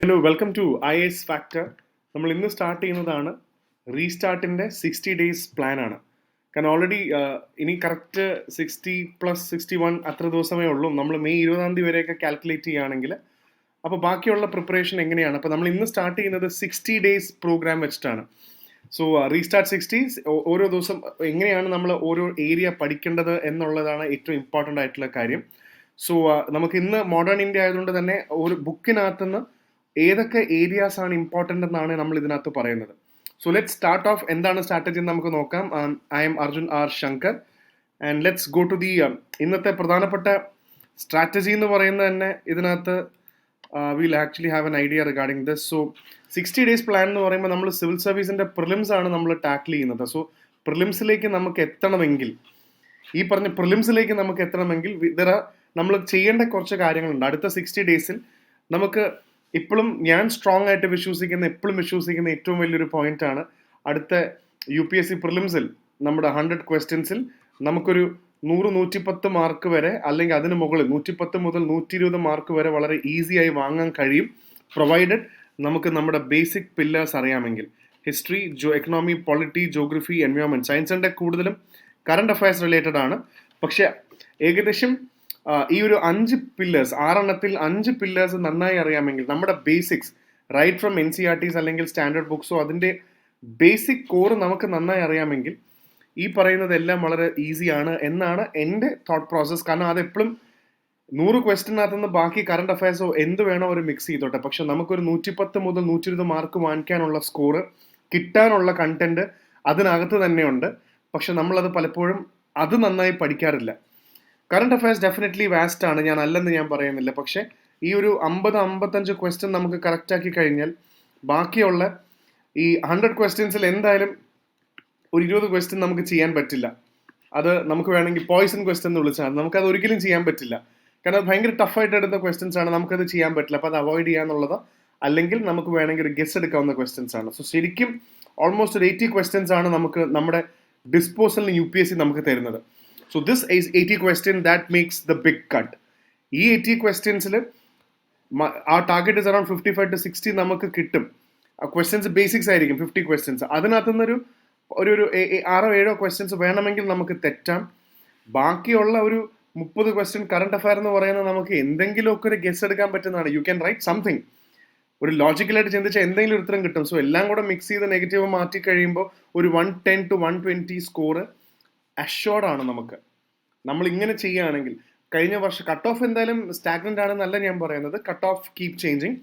Hello welcome to IAS factor. നമ്മൾ ഇന്ന് start ചെയ്യുന്നതാണ് റീസ്റ്റാർട്ടിൻ്റെ 60 ഡേയ്സ് പ്ലാനാണ്. കാരണം ഓൾറെഡി ഇനി കറക്റ്റ് 60+61 അത്ര ദിവസമേ ഉള്ളൂ. നമ്മൾ മെയ് 20 വരെയൊക്കെ കാൽക്കുലേറ്റ് ചെയ്യുകയാണെങ്കിൽ അപ്പോൾ ബാക്കിയുള്ള പ്രിപ്പറേഷൻ എങ്ങനെയാണ്? അപ്പോൾ നമ്മൾ ഇന്ന് സ്റ്റാർട്ട് ചെയ്യുന്നത് 60 ഡേയ്സ് പ്രോഗ്രാം വെച്ചിട്ടാണ്. സോ റീസ്റ്റാർട്ട് 60 ഓരോ ദിവസം എങ്ങനെയാണ് നമ്മൾ ഓരോ ഏരിയ പഠിക്കേണ്ടത് എന്നുള്ളതാണ് ഏറ്റവും ഇമ്പോർട്ടൻ്റ് ആയിട്ടുള്ള കാര്യം. സോ നമുക്ക് ഇന്ന് മോഡേൺ ഇന്ത്യ ആയതുകൊണ്ട് തന്നെ ഒരു ബുക്കിനകത്തുനിന്ന് ഏതൊക്കെ ഏരിയാസ് ആണ് ഇമ്പോർട്ടൻ്റ് എന്നാണ് നമ്മൾ ഇതിനകത്ത് പറയുന്നത്. സോ ലെറ്റ് സ്റ്റാർട്ട് ഓഫ് എന്താണ് സ്ട്രാറ്റജി എന്ന് നമുക്ക് നോക്കാം. I am Arjun R Shankar and let's go to the ഇന്നത്തെ പ്രധാനപ്പെട്ട സ്ട്രാറ്റജി എന്ന് പറയുന്നത് തന്നെ ഇതിനകത്ത് will actually have an idea regarding this. So 60 days plan എന്ന് പറയുമ്പോൾ നമ്മൾ സിവിൽ സർവീസിൻ്റെ പ്രിലിംസ് ആണ് നമ്മൾ ടാക്കിൾ ചെയ്യുന്നത്. സോ പ്രിലിംസിലേക്ക് നമുക്ക് എത്തണമെങ്കിൽ ഈ പറഞ്ഞ പ്രിലിംസിലേക്ക് നമുക്ക് എത്തണമെങ്കിൽ നമ്മൾ ചെയ്യേണ്ട കുറച്ച് കാര്യങ്ങളുണ്ട്. അടുത്ത 60 ഡേയ്സിൽ നമുക്ക് എപ്പോഴും ഞാൻ സ്ട്രോങ് ആയിട്ട് എപ്പോഴും വിശ്വസിക്കുന്ന ഏറ്റവും വലിയൊരു പോയിന്റ് ആണ് അടുത്ത UPSC പ്രിലിംസിൽ നമ്മുടെ 100 ക്വസ്റ്റ്യൻസിൽ നമുക്കൊരു 100-110 മാർക്ക് വരെ അല്ലെങ്കിൽ അതിന് മുകളിൽ 110 മുതൽ 120 മാർക്ക് വരെ വളരെ ഈസിയായി വാങ്ങാൻ കഴിയും, പ്രൊവൈഡഡ് നമുക്ക് നമ്മുടെ ബേസിക് പില്ലേഴ്സ് അറിയാമെങ്കിൽ. History, economy, polity, geography, environment, സയൻസിൻ്റെ കൂടുതലും കറണ്ട് അഫയേഴ്സ് റിലേറ്റഡ് ആണ്. പക്ഷെ ഏകദേശം ഈ ഒരു 5 പില്ലേഴ്സ് 5 പില്ലേഴ്സ് നന്നായി അറിയാമെങ്കിൽ നമ്മുടെ ബേസിക്സ് റൈറ്റ് ഫ്രം NCERTs അല്ലെങ്കിൽ സ്റ്റാൻഡേർഡ് ബുക്സോ അതിൻ്റെ ബേസിക് കോർ നമുക്ക് നന്നായി അറിയാമെങ്കിൽ ഈ പറയുന്നതെല്ലാം വളരെ ഈസിയാണ് എന്നാണ് എൻ്റെ തോട്ട് പ്രോസസ്സ്. കാരണം അതെപ്പോഴും 100 ക്വസ്റ്റ്യനകത്തുനിന്ന് ബാക്കി കറണ്ട് അഫയേഴ്സോ എന്ത് വേണോ ഒരു മിക്സ് ചെയ്തോട്ടെ, പക്ഷെ നമുക്കൊരു 110 മുതൽ 120 മാർക്ക് വാങ്ങിക്കാനുള്ള സ്കോറ് കിട്ടാനുള്ള കണ്ടന്റ് അതിനകത്ത് തന്നെയുണ്ട്. പക്ഷെ നമ്മളത് പലപ്പോഴും അത് നന്നായി പഠിക്കാറില്ല. കറണ്ട് അഫയേഴ്സ് ഡെഫിനറ്റ്ലി വാസ്റ്റ് ആണ്, ഞാൻ അല്ലെന്ന് ഞാൻ പറയുന്നില്ല. പക്ഷേ ഈ ഒരു 50-55 ക്വസ്റ്റ്യൻ നമുക്ക് കറക്റ്റ് ആക്കി കഴിഞ്ഞാൽ ബാക്കിയുള്ള ഈ 100 ക്വസ്റ്റ്യൻസിൽ എന്തായാലും ഒരു 20 ക്വസ്റ്റ്യൻ നമുക്ക് ചെയ്യാൻ പറ്റില്ല. അത് നമുക്ക് വേണമെങ്കിൽ പോയിസൺ ക്വസ്റ്റ്യൻ എന്ന് വിളിച്ചാൽ നമുക്കത് ഒരിക്കലും ചെയ്യാൻ പറ്റില്ല. കാരണം അത് ഭയങ്കര ടഫായിട്ട് എടുത്ത ക്വസ്റ്റ്യൻസ് ആണ്, നമുക്കത് ചെയ്യാൻ പറ്റില്ല. അപ്പോൾ അത് അവോയ്ഡ് ചെയ്യാന്നുള്ളത്, അല്ലെങ്കിൽ നമുക്ക് വേണമെങ്കിൽ ഒരു ഗെസ് എടുക്കാവുന്ന ക്വസ്റ്റ്യൻസ് ആണ്. സോ ശരിക്കും ഓൾമോസ്റ്റ് ഒരു 80 ക്വസ്റ്റ്യൻസ് ആണ് നമുക്ക് നമ്മുടെ ഡിസ്പോസലിന് UPSC നമുക്ക് തരുന്നത്. So this is 80 question that makes the big cut. ഈ 80 ക്വസ്റ്റ്യൻസിൽ ആ ടാർഗറ്റ് ഇസ് അറൌണ്ട് 55-60 നമുക്ക് കിട്ടും. ക്വസ്റ്റ്യൻസ് ബേസിക്സ് ആയിരിക്കും 50 ക്വസ്റ്റ്യൻസ്. അതിനകത്തുനിന്നൊരു ഒരു 6-7 ക്വസ്റ്റ്യൻസ് വേണമെങ്കിൽ നമുക്ക് തെറ്റാം. ബാക്കിയുള്ള ഒരു 30 ക്വസ്റ്റ്യൻ കറണ്ട് അഫയർ എന്ന് പറയുന്നത് നമുക്ക് എന്തെങ്കിലുമൊക്കെ ഒരു ഗെസ് എടുക്കാൻ പറ്റുന്നതാണ്. യു ക്യാൻ റൈറ്റ് സംതിങ്, ഒരു ലോജിക്കലായിട്ട് ചിന്തിച്ചാൽ എന്തെങ്കിലും ഒരു ഉത്തരം കിട്ടും. സോ എല്ലാം കൂടെ മിക്സ് ചെയ്ത് നെഗറ്റീവ് മാറ്റി കഴിയുമ്പോൾ ഒരു 110-120 സ്കോറ് അഷ്യോർഡ് ആണ് നമുക്ക്. നമ്മൾ ഇങ്ങനെ ചെയ്യുകയാണെങ്കിൽ കഴിഞ്ഞ വർഷം കട്ട് ഓഫ് എന്തായാലും സ്റ്റാഗ്നന്റ് ആണെന്നല്ല ഞാൻ പറയുന്നത്, കട്ട് ഓഫ് കീപ് ചേഞ്ചിങ്.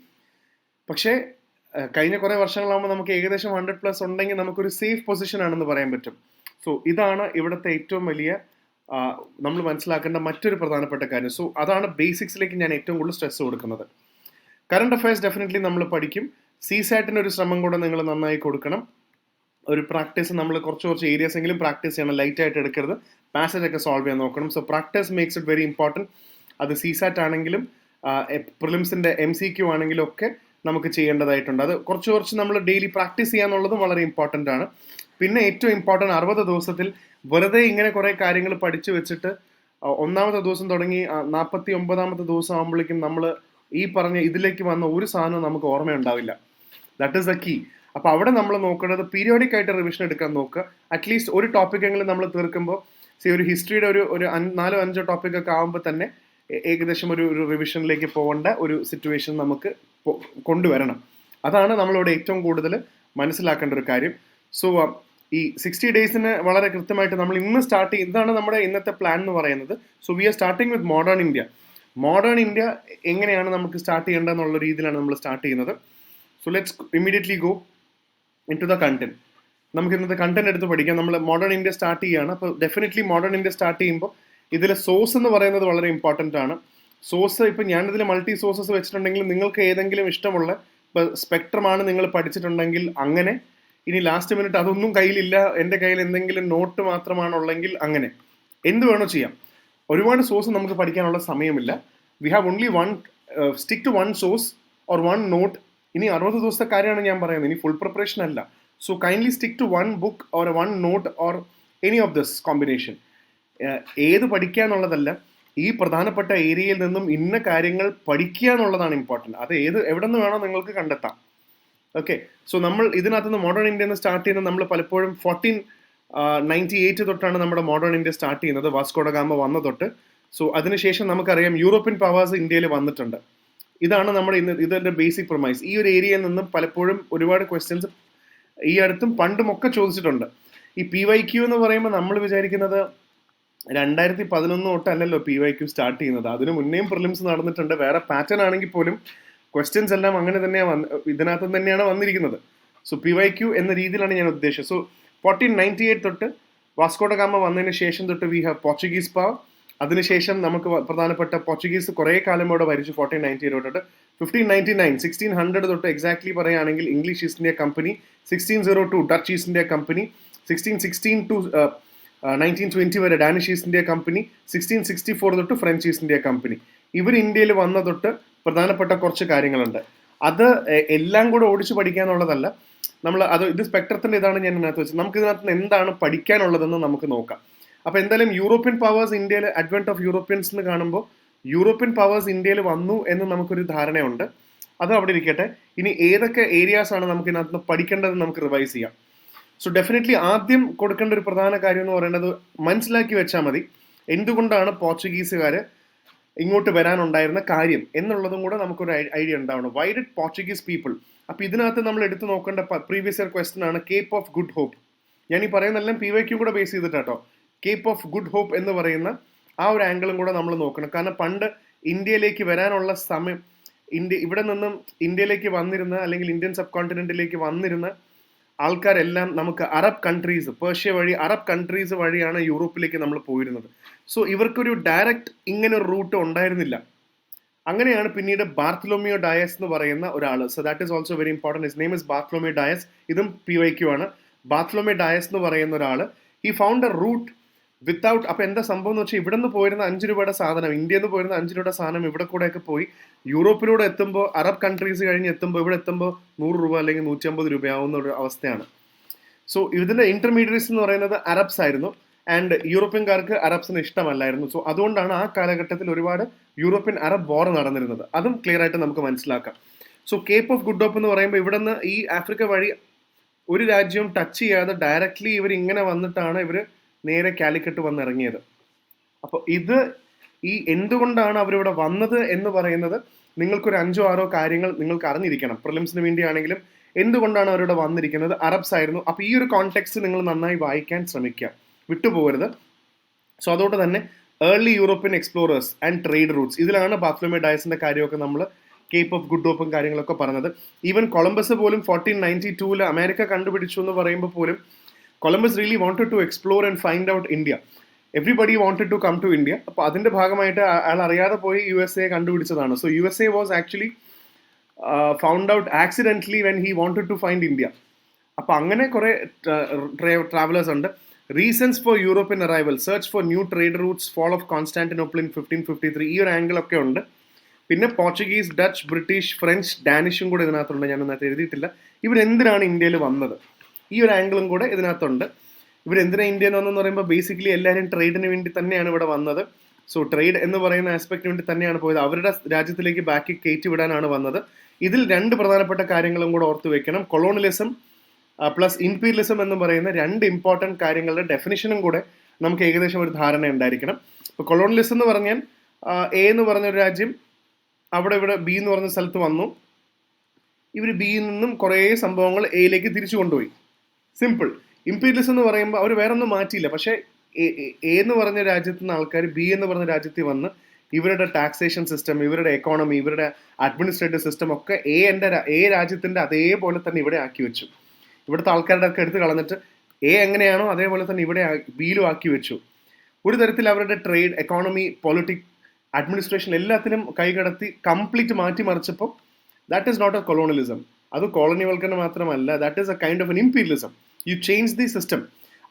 പക്ഷേ കഴിഞ്ഞ കുറേ വർഷങ്ങളാകുമ്പോൾ നമുക്ക് ഏകദേശം 100+ ഉണ്ടെങ്കിൽ നമുക്കൊരു സേഫ് പൊസിഷൻ ആണെന്ന് പറയാൻ പറ്റും. സോ ഇതാണ് ഇവിടുത്തെ ഏറ്റവും വലിയ നമ്മൾ മനസ്സിലാക്കേണ്ട മറ്റൊരു പ്രധാനപ്പെട്ട കാര്യം. സോ അതാണ് ബേസിക്സിലേക്ക് ഞാൻ ഏറ്റവും കൂടുതൽ സ്ട്രെസ് കൊടുക്കുന്നത്. കറണ്ട് അഫയേഴ്സ് ഡെഫിനറ്റ്ലി നമ്മൾ പഠിക്കും. CSATന് ഒരു ശ്രമം കൂടെ നിങ്ങൾ നന്നായി കൊടുക്കണം. ഒരു പ്രാക്ടീസ് നമ്മൾ കുറച്ച് ഏരിയാസ് എങ്കിലും പ്രാക്ടീസ് ചെയ്യണം, ലൈറ്റ് ആയിട്ട് എടുക്കരുത്. പാസേജ് ഒക്കെ സോൾവ് ചെയ്യാൻ നോക്കണം. So practice makes it very important. അത് CSAT ആണെങ്കിലും പ്രിലിംസിൻ്റെ MCQ ആണെങ്കിലും ഒക്കെ നമുക്ക് ചെയ്യേണ്ടതായിട്ടുണ്ട്. അത് കുറച്ച് നമ്മൾ ഡെയിലി പ്രാക്ടീസ് ചെയ്യാന്നുള്ളതും വളരെ ഇമ്പോർട്ടൻ്റ് ആണ്. പിന്നെ ഏറ്റവും ഇമ്പോർട്ടൻറ്റ് 60 ദിവസത്തിൽ വെറുതെ ഇങ്ങനെ കുറേ കാര്യങ്ങൾ പഠിച്ചു വെച്ചിട്ട് 1ാമത്തെ ദിവസം തുടങ്ങി 49ാമത്തെ ദിവസം ആകുമ്പോഴേക്കും നമ്മൾ ഈ പറഞ്ഞ ഇതിലേക്ക് വന്ന ഒരു സാധനവും നമുക്ക് ഓർമ്മയുണ്ടാവില്ല. That is the key. അപ്പോൾ അവിടെ നമ്മൾ നോക്കേണ്ടത് പീരിയോഡിക് ആയിട്ട് റിവിഷൻ എടുക്കാൻ നോക്കുക. അറ്റ്ലീസ്റ്റ് ഒരു ടോപ്പിക്കെങ്കിലും നമ്മൾ തീർക്കുമ്പോൾ ഒരു ഹിസ്റ്ററിയുടെ ഒരു 4-5 ടോപ്പിക്കൊക്കെ ആകുമ്പോൾ തന്നെ ഏകദേശം ഒരു റിവിഷനിലേക്ക് പോകേണ്ട ഒരു സിറ്റുവേഷൻ നമുക്ക് കൊണ്ടുവരണം. അതാണ് നമ്മളിവിടെ ഏറ്റവും കൂടുതൽ മനസ്സിലാക്കേണ്ട ഒരു കാര്യം. സോ ഈ 60 ഡേയ്സിന് വളരെ കൃത്യമായിട്ട് നമ്മൾ ഇന്ന് സ്റ്റാർട്ട് ചെയ്യും. ഇതാണ് നമ്മുടെ ഇന്നത്തെ പ്ലാൻ എന്ന് പറയുന്നത്. So we are starting with modern India. Modern India എങ്ങനെയാണ് നമുക്ക് സ്റ്റാർട്ട് ചെയ്യേണ്ടതെന്നുള്ള രീതിയിലാണ് നമ്മൾ സ്റ്റാർട്ട് ചെയ്യുന്നത്. So let's immediately go into the content. നമുക്ക് ഇന്നത്തെ കണ്ടന്റ് എടുത്ത് പഠിക്കാം. നമ്മൾ മോഡേൺ ഇന്ത്യ സ്റ്റാർട്ട് ചെയ്യുകയാണ്. അപ്പോൾ ഡെഫിനറ്റ്ലി മോഡേൺ ഇന്ത്യ സ്റ്റാർട്ട് ചെയ്യുമ്പോൾ ഇതിലെ സോഴ്സ് എന്ന് പറയുന്നത് വളരെ ഇമ്പോർട്ടൻ്റ് ആണ്. സോഴ്സ് ഇപ്പോൾ ഞാനിതിൽ മൾട്ടി സോഴ്സസ് വെച്ചിട്ടുണ്ടെങ്കിൽ നിങ്ങൾക്ക് ഏതെങ്കിലും ഇഷ്ടമുള്ള, ഇപ്പോൾ സ്പെക്ട്രമാണ് നിങ്ങൾ പഠിച്ചിട്ടുണ്ടെങ്കിൽ അങ്ങനെ, ഇനി ലാസ്റ്റ് മിനിറ്റ് അതൊന്നും കയ്യിലില്ല, എൻ്റെ കയ്യിൽ എന്തെങ്കിലും നോട്ട് മാത്രമാണുള്ളെങ്കിൽ അങ്ങനെ എന്ത് വേണോ ചെയ്യാം. ഒരുപാട് സോഴ്സ് നമുക്ക് പഠിക്കാനുള്ള സമയമില്ല. We have only stick to 1 source or 1 note. ഇനി 60 ദിവസത്തെ കാര്യമാണ് ഞാൻ പറയുന്നത്, ഇനി ഫുൾ പ്രിപ്പറേഷൻ അല്ല. So kindly stick to 1 book or 1 note or any of this combination. ഏത് പഠിക്കുക എന്നുള്ളതല്ല, ഈ പ്രധാനപ്പെട്ട ഏരിയയിൽ നിന്നും ഇന്ന കാര്യങ്ങൾ പഠിക്കുക എന്നുള്ളതാണ് ഇമ്പോർട്ടൻറ്റ്. അത് എവിടെ നിന്ന് വേണോ നിങ്ങൾക്ക് കണ്ടെത്താം. ഓക്കെ, സോ നമ്മൾ ഇതിനകത്ത് നിന്ന് മോഡേൺ ഇന്ത്യ എന്ന് സ്റ്റാർട്ട് ചെയ്യുന്നത് നമ്മൾ പലപ്പോഴും 1498 തൊട്ടാണ് നമ്മുടെ മോഡേൺ ഇന്ത്യ സ്റ്റാർട്ട് ചെയ്യുന്നത്, വാസ്കോഡ ഗാമ വന്ന തൊട്ട്. സോ അതിനുശേഷം നമുക്കറിയാം യൂറോപ്യൻ പവേഴ്സ് ഇന്ത്യയിൽ വന്നിട്ടുണ്ട്. ഇതാണ് നമ്മുടെ ഇതിന്റെ ബേസിക് പ്രൊമൈസ്. ഈ ഒരു ഏരിയയിൽ നിന്നും പലപ്പോഴും ഒരുപാട് ക്വസ്റ്റ്യൻസ് ഈ അടുത്തും പണ്ടും ഒക്കെ ചോദിച്ചിട്ടുണ്ട്. ഈ PYQ എന്ന് പറയുമ്പോൾ നമ്മൾ വിചാരിക്കുന്നത് 2011 തൊട്ടല്ലല്ലോ PYQ സ്റ്റാർട്ട് ചെയ്യുന്നത്. അതിന് മുന്നേയും പ്രിലിംസ് നടന്നിട്ടുണ്ട്. വേറെ പാറ്റേൺ ആണെങ്കിൽ പോലും ക്വസ്റ്റ്യൻസ് എല്ലാം അങ്ങനെ തന്നെയാണ് ഇതിനകത്ത് തന്നെയാണ് വന്നിരിക്കുന്നത്. സോ PYQ എന്ന രീതിയിലാണ് ഞാൻ ഉദ്ദേശിച്ചത്. സോ 1498 തൊട്ട് വാസ്കോഡ ഗാമ വന്നതിന് ശേഷം തൊട്ട് വി ഹാവ് പോർച്ചുഗീസ് പവർ. അതിനുശേഷം നമുക്ക് പ്രധാനപ്പെട്ട പോർച്ചുഗീസ് കുറേ കാലം ഇവിടെ ഭരിച്ചു 1498 തൊട്ട് 1599 1600 തൊട്ട് എക്സാക്ട്ലി പറയുകയാണെങ്കിൽ English East India company, 1602 Dutch East India company, 1616 to 1920 വരെ ഡാനിഷ് ഈസ്റ്റ് ഇന്ത്യ കമ്പനി, 1664 തൊട്ട് ഫ്രഞ്ച് ഈസ്റ്റ് ഇന്ത്യ കമ്പനി. ഇവർ ഇന്ത്യയിൽ വന്ന തൊട്ട് പ്രധാനപ്പെട്ട കുറച്ച് കാര്യങ്ങളുണ്ട്. അത് എല്ലാം കൂടെ ഓടിച്ചു പഠിക്കാനുള്ളതല്ല. ഇത് സ്പെക്ട്രത്തിന്റെ ഇതാണ് ഞാൻ ഇതിനകത്ത് വെച്ചത്. നമുക്ക് ഇതിനകത്ത് നിന്ന് എന്താണ് പഠിക്കാനുള്ളതെന്ന് നമുക്ക് നോക്കാം. അപ്പൊ എന്തായാലും യൂറോപ്യൻ പവേഴ്സ് ഇന്ത്യയിൽ, അഡ്വെന്റ് ഓഫ് യൂറോപ്യൻസ് എന്ന് കാണുമ്പോൾ യൂറോപ്യൻ പവേഴ്സ് ഇന്ത്യയിൽ വന്നു എന്ന് നമുക്കൊരു ധാരണയുണ്ട്. അത് അവിടെ ഇരിക്കട്ടെ. ഇനി ഏതൊക്കെ ഏരിയാസ് ആണ് നമുക്ക് ഇതിനകത്ത് നിന്ന് പഠിക്കേണ്ടതെന്ന് നമുക്ക് റിവൈസ് ചെയ്യാം. സോ ഡെഫിനറ്റ്ലി ആദ്യം കൊടുക്കേണ്ട ഒരു പ്രധാന കാര്യം എന്ന് പറയുന്നത് മനസ്സിലാക്കി വെച്ചാൽ മതി എന്തുകൊണ്ടാണ് പോർച്ചുഗീസുകാർ ഇങ്ങോട്ട് വരാനുണ്ടായിരുന്ന കാര്യം എന്നുള്ളതും കൂടെ നമുക്കൊരു ഐഡിയ ഉണ്ടാവണം. Why did Portuguese people? അപ്പൊ ഇതിനകത്ത് നമ്മൾ എടുത്തു നോക്കേണ്ട പ്രീവിയസ് ഇയർ ക്വസ്റ്റൻ ആണ് കേപ്പ് ഓഫ് ഗുഡ് ഹോപ്പ്. ഞാൻ ഈ പറയുന്നതെല്ലാം PYQ കൂടെ ബേസ് ചെയ്തിട്ടാട്ടോ. കേപ്പ് ഓഫ് ഗുഡ് ഹോപ്പ് എന്ന് പറയുന്ന ആ ഒരു ആംഗിളും കൂടെ നമ്മൾ നോക്കണം. കാരണം പണ്ട് ഇന്ത്യയിലേക്ക് വരാനുള്ള സമയം, ഇവിടെ നിന്നും ഇന്ത്യയിലേക്ക് വന്നിരുന്ന അല്ലെങ്കിൽ ഇന്ത്യൻ സബ് കോണ്ടിനെന്റിലേക്ക് വന്നിരുന്ന ആൾക്കാരെല്ലാം നമുക്ക് അറബ് കൺട്രീസ്, പേർഷ്യ വഴി അറബ് കൺട്രീസ് വഴിയാണ് യൂറോപ്പിലേക്ക് നമ്മൾ പോയിരുന്നത്. സോ ഇവർക്കൊരു ഡയറക്റ്റ് ഇങ്ങനെ ഒരു റൂട്ട് ഉണ്ടായിരുന്നില്ല. അങ്ങനെയാണ് പിന്നീട് ബാർത്തലോമിയോ ഡയസ് എന്ന് പറയുന്ന ഒരാൾ, so that is also very important. His name is Bartholomew Dias. ഇതും PYQ ആണ്. ബാർത്തലോമിയോ ഡയസ് എന്ന് പറയുന്ന ഒരാൾ, he found a route without. അപ്പൊ എന്താ സംഭവം എന്ന് വെച്ചാൽ ഇവിടെ നിന്ന് പോയിരുന്ന 5 രൂപയുടെ സാധനം, ഇന്ത്യയിൽ നിന്ന് പോയിരുന്ന 5 രൂപയുടെ സാധനം ഇവിടെ കൂടെയൊക്കെ പോയി യൂറോപ്പിലൂടെ എത്തുമ്പോൾ, അറബ് കൺട്രീസ് കഴിഞ്ഞ് എത്തുമ്പോൾ, ഇവിടെ എത്തുമ്പോൾ 100 രൂപ അല്ലെങ്കിൽ 150 രൂപയാവുന്ന ഒരു അവസ്ഥയാണ്. സോ ഇതിന്റെ ഇന്റർമീഡിയറ്റ്സ് എന്ന് പറയുന്നത് അറബ്സ് ആയിരുന്നു. ആൻഡ് യൂറോപ്യൻകാർക്ക് അറബ്സിന് ഇഷ്ടമല്ലായിരുന്നു. സോ അതുകൊണ്ടാണ് ആ കാലഘട്ടത്തിൽ ഒരുപാട് യൂറോപ്യൻ അറബ് വാർ നടന്നിരുന്നത്. അതും ക്ലിയർ ആയിട്ട് നമുക്ക് മനസ്സിലാക്കാം. So Cape of Good Hope എന്ന് പറയുമ്പോൾ ഇവിടെ നിന്ന് ഈ ആഫ്രിക്ക വഴി ഒരു രാജ്യവും ടച്ച് ചെയ്യാതെ ഡയറക്റ്റ്ലി ഇവർ ഇങ്ങനെ വന്നിട്ടാണ് ഇവർ നേരെ കാലിക്കറ്റ് വന്നിറങ്ങിയത്. അപ്പോൾ ഈ എന്തുകൊണ്ടാണ് അവരിവിടെ വന്നത് എന്ന് പറയുന്നത് നിങ്ങൾക്കൊരു 5-6 കാര്യങ്ങൾ നിങ്ങൾക്ക് അറിഞ്ഞിരിക്കണം. പ്രിലിംസിന് വേണ്ടിയാണെങ്കിലും എന്തുകൊണ്ടാണ് അവരിവിടെ വന്നിരിക്കുന്നത്? അറബ്സ് ആയിരുന്നു. അപ്പോൾ ഈ ഒരു കോണ്ടെക്സ്റ്റ് നിങ്ങൾ നന്നായി വായിക്കാൻ ശ്രമിക്കുക, വിട്ടുപോകരുത്. സോ അതുകൊണ്ട് തന്നെ early European explorers and trade Roots, ഇതിലാണ് ബാർത്തലോമിയോ ഡയസിന്റെ കാര്യമൊക്കെ നമ്മൾ കേപ്പ് ഓഫ് ഗുഡ് ഹോപ്പും കാര്യങ്ങളൊക്കെ പറഞ്ഞത്. ഈവൻ കൊളംബസ് പോലും 1492 അമേരിക്ക കണ്ടുപിടിച്ചു എന്ന് പറയുമ്പോൾ പോലും Columbus really wanted to explore and find out India. Everybody wanted to come to India. അപ്പോൾ അതിന്റെ ഭാഗമായിട്ട് അയാൾ അറിയാതെ പോയി USA കണ്ടുപിടിച്ചതാണ്. So USA was actually found out accidentally when he wanted to find India. അപ്പോൾ അങ്ങനെ കുറെ ട്രാവലേഴ്സ് ഉണ്ട്. Reasons for European arrival, search for new trade routes, fall of Constantinople in 1553, ഈ ഒരു ആംഗിൾ ഒക്കെ ഉണ്ട്. പിന്നെ പോർച്ചുഗീസ്, ഡച്ച്, ബ്രിട്ടീഷ്, ഫ്രഞ്ച്, ഡാനിഷും കൂടെ ഇതിനകത്തുണ്ട്. ഞാൻ ഇതിനകത്ത് എഴുതിയിട്ടില്ല. ഇവരെന്തിനാണ് ഇന്ത്യയിൽ വന്നത്, ഈ ഒരു ആംഗിളും കൂടെ ഇതിനകത്തുണ്ട്. ഇവരെന്തിനാണ് ഇന്ത്യയിൽ വന്നതെന്ന് പറയുമ്പോൾ ബേസിക്കലി എല്ലാവരും ട്രേഡിന് വേണ്ടി തന്നെയാണ് ഇവിടെ വന്നത്. സോ ട്രേഡ് എന്ന് പറയുന്ന ആസ്പെക്റ്റിന് വേണ്ടി തന്നെയാണ് പോയത്. അവരുടെ രാജ്യത്തിലേക്ക് ബാക്കി കയറ്റി വിടാനാണ് വന്നത്. ഇതിൽ 2 പ്രധാനപ്പെട്ട കാര്യങ്ങളും കൂടെ ഓർത്ത് വെക്കണം. കൊളോണിയലിസം പ്ലസ് ഇംപീരിയലിസം എന്ന് പറയുന്ന 2 ഇമ്പോർട്ടൻറ്റ് കാര്യങ്ങളുടെ ഡെഫിനിഷനും കൂടെ നമുക്ക് ഏകദേശം ഒരു ധാരണ ഉണ്ടായിരിക്കണം. ഇപ്പോൾ കൊളോണിയലിസം എന്ന് പറഞ്ഞാൽ A എന്ന് പറഞ്ഞൊരു രാജ്യം ഇവിടെ B എന്ന് പറഞ്ഞ സ്ഥലത്ത് വന്നു. ഇവർ Bയിൽ നിന്നും കുറേ സംഭവങ്ങൾ Aയിലേക്ക് തിരിച്ചു കൊണ്ടുപോയി. സിമ്പിൾ. ഇംപീരിയലിസം എന്ന് പറയുമ്പോൾ അവർ വേറെ ഒന്നും മാറ്റിയില്ല. പക്ഷേ A എന്ന് പറഞ്ഞ രാജ്യത്തു നിന്ന് ആൾക്കാർ B എന്ന് പറഞ്ഞ രാജ്യത്തിൽ വന്ന് ഇവരുടെ ടാക്സേഷൻ സിസ്റ്റം, ഇവരുടെ എക്കോണമി, ഇവരുടെ അഡ്മിനിസ്ട്രേറ്റീവ് സിസ്റ്റം ഒക്കെ A രാജ്യത്തിന്റെ അതേപോലെ തന്നെ ഇവിടെ ആക്കി വെച്ചു. ഇവിടുത്തെ ആൾക്കാരുടെ ഒക്കെ എടുത്ത് കളഞ്ഞിട്ട് A എങ്ങനെയാണോ അതേപോലെ തന്നെ ഇവിടെ Bയിലും ആക്കി വെച്ചു. ഒരു തരത്തിൽ അവരുടെ ട്രേഡ്, എക്കോണമി, പൊളിറ്റിക്സ്, അഡ്മിനിസ്ട്രേഷൻ എല്ലാത്തിനും കൈകടത്തി കംപ്ലീറ്റ് മാറ്റിമറിച്ചപ്പോൾ that is not a colonialism. അത് കോളനിവൽക്കരണം മാത്രമല്ല, that is a kind of an imperialism. You change the system.